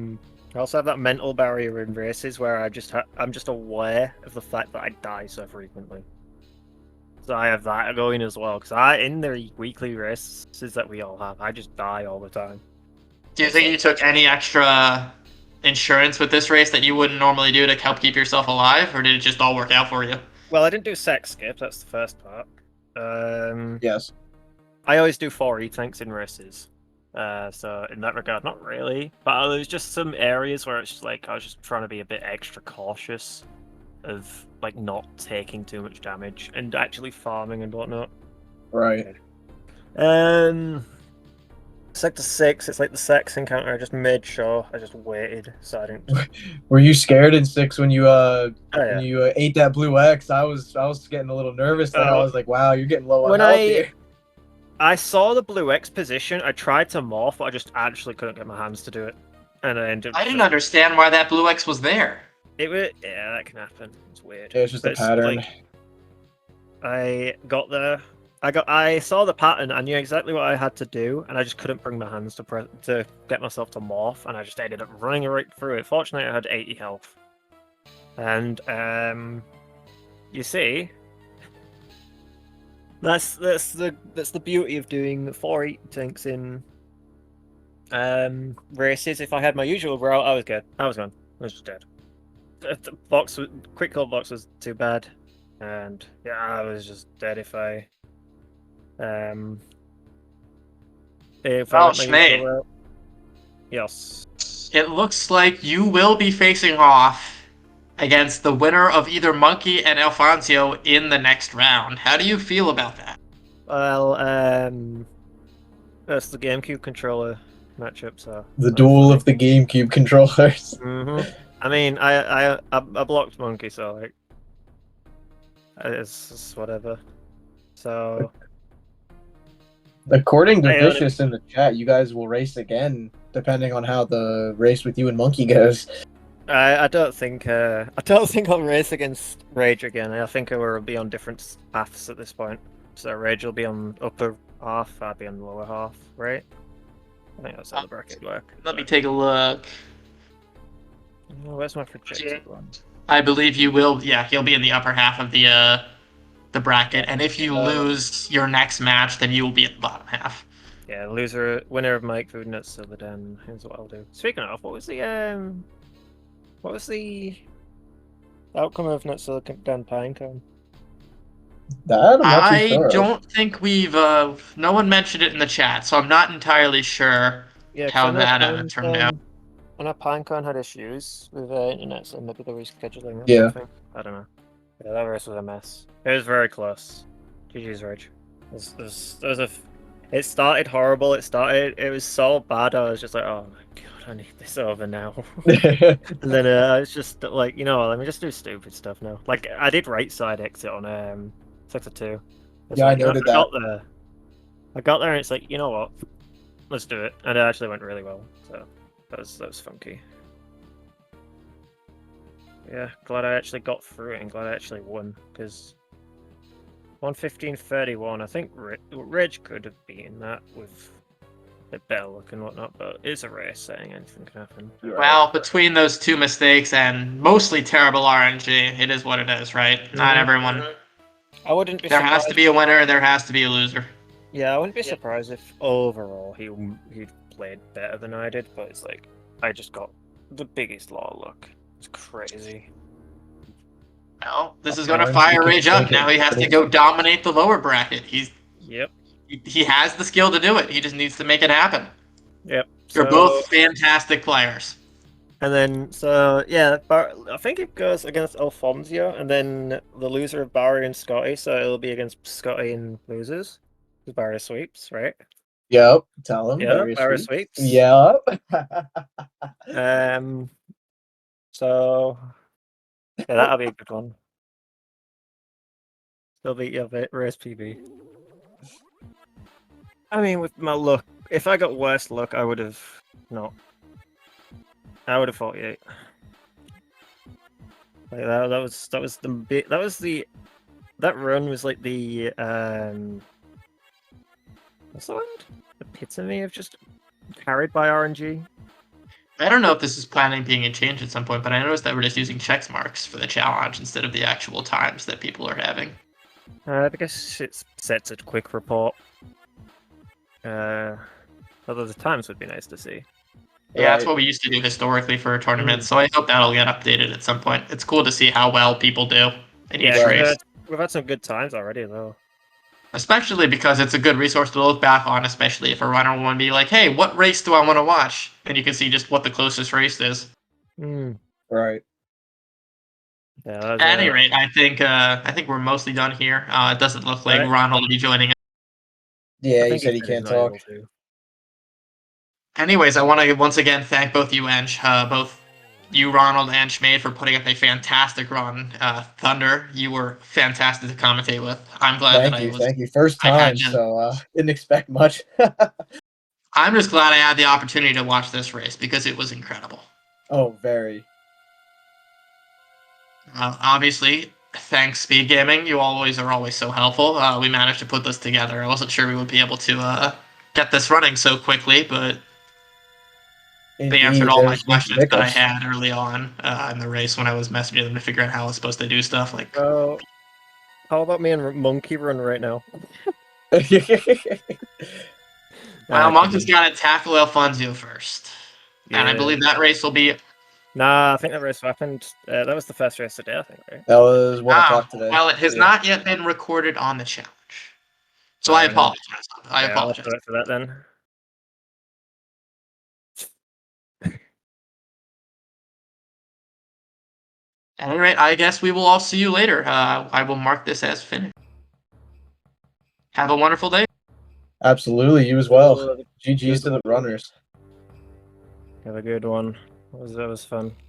mental barrier in races where I'm just aware of the fact that I die so frequently. So I have that going as well, because in the weekly races that we all have, I just die all the time. Do you think you took any extra insurance with this race that you wouldn't normally do to help keep yourself alive, or did it just all work out for you? Well, I didn't do sex skip, that's the first part. Yes. I always do 4 E-tanks in races. So in that regard, not really. But there's just some areas where it's just like I was just trying to be a bit extra cautious of like not taking too much damage and actually farming and whatnot. Right. Sector 6, it's like the sex encounter. I just made sure I just waited so I didn't. Were you scared in 6 when you Oh, yeah. when you ate that blue X? I was getting a little nervous. Then I was like, wow, you're getting low on When health here. I saw the blue X position, I tried to morph, but I just actually couldn't get my hands to do it. And I ended up I didn't understand why that blue X was there. It was, yeah, that can happen. It's weird. Yeah, it's just a pattern. Like, I got there. I saw the pattern. I knew exactly what I had to do, and I just couldn't bring my hands to get myself to morph, and I just ended up running right through it. Fortunately, I had 80 health, and you see, that's the beauty of doing 4 E-tanks in races. If I had my usual route, I was good. I was gone. I was just dead. The quick kill box was too bad, and yeah, I was just dead if I Well, went my usual Shmayd, route. Yes. it looks like you will be facing off against the winner of either Monkey and Alfonso in the next round. How do you feel about that? Well, that's the GameCube controller matchup, so The duel of the GameCube controllers. I mean, I blocked Monkey, so like, it's whatever. So, According to Vicious in the chat, you guys will race again, depending on how the race with you and Monkey goes. I don't think I'll race against Rage again. I think we'll be on different paths at this point. So Rage will be on upper half, I'll be on the lower half, right? I think that's how the bracket work. Let me take a look. Oh, where's my projected one? I believe you will. Yeah, he'll be in the upper half of the bracket, and if you lose your next match, then you will be at the bottom half. Yeah, winner of Mike Food Nuts Silver Den. Here's what I'll do. Speaking of, what was the outcome of Nuts Silver Den Pinecone? That I'm not too sure of. Don't think we've. No one mentioned it in the chat, so I'm not entirely sure how that turned out. I know Pinecone had issues with internet, so maybe they're rescheduling or something. I don't know. Yeah, that race was a mess. It was very close. GG's Rage. It started horrible. It was so bad. I was just like, oh my god, I need this over now. And then I was just like, you know what? Let me just do stupid stuff now. Like I did right side exit on Sector 2. Yeah, like, I noted that. I got there and it's like, you know what? Let's do it. And it actually went really well. So that was funky. Yeah, glad I actually got through it and glad I actually won, because 1:15:31, I think Reg could have beaten that with a better look and whatnot, but it's a race setting, anything can happen. Well, between those two mistakes and mostly terrible RNG, it is what it is, right? Not everyone. I wouldn't be There surprised. has to be a winner, there has to be a loser. Yeah, I wouldn't be surprised if overall he played better than I did, but it's like, I just got the biggest lot of luck. It's crazy. Well, this is going to fire Rage up. Now he has to go dominate the lower bracket. He has the skill to do it. He just needs to make it happen. Yep. You're both fantastic players. And then, so, yeah, I think it goes against Alfonso, and then the loser of Barry and Scotty, so it'll be against Scotty and losers. Because Barry sweeps, right? Yep, tell him. Yeah, Barry sweeps. Yep. So, yeah, that'll be a good one. Still beat your race PB. I mean, with my luck, if I got worse luck, I would have not. I would have 48. Like that run was like the what's the word? Epitome of just carried by RNG. I don't know if this is planning being changed at some point, but I noticed that we're just using check marks for the challenge instead of the actual times that people are having. I guess it sets a quick report. Although the times would be nice to see. Yeah, that's what we used to do historically for a tournament, so I hope that'll get updated at some point. It's cool to see how well people do in each race. We've had some good times already, though. Especially because it's a good resource to look back on, especially if a runner want to be like, hey, what race do I want to watch? And you can see just what the closest race is. Right. Yeah, that was, At any rate, I think we're mostly done here. It doesn't look like Right. Ronald will be joining us. Yeah, I he think said he he's can't not able talk. to. Anyways, I want to once again thank both you, Ench, both you, Ronald, and Shmayd for putting up a fantastic run. Thunder, you were fantastic to commentate with. I'm glad that Thank you. First I had time, you. so didn't expect much. I'm just glad I had the opportunity to watch this race because it was incredible. Oh, very. Obviously, thanks Speedgaming. You are always so helpful. We managed to put this together. I wasn't sure we would be able to get this running so quickly, but they answered Indeed, all there my was some questions that I hiccups. had early on in the race when I was messaging them to figure out how I was supposed to do stuff. Like, So, how about me and Monkey run right now? well, Monk has Kidding. got to tackle Alfonso first, and I Yeah. believe that race will be. Nah, I think that race happened. That was the first race today, I think, right? That was 1 o'clock today. Well, it has Yeah. not yet been recorded on the challenge, so I No. apologize. I Yeah, I'll apologize. do it for that then. At any rate, I guess we will all see you later. I will mark this as finished. Have a wonderful day. Absolutely, you as well. Good GG's to the one. runners. Have a good one. That was fun.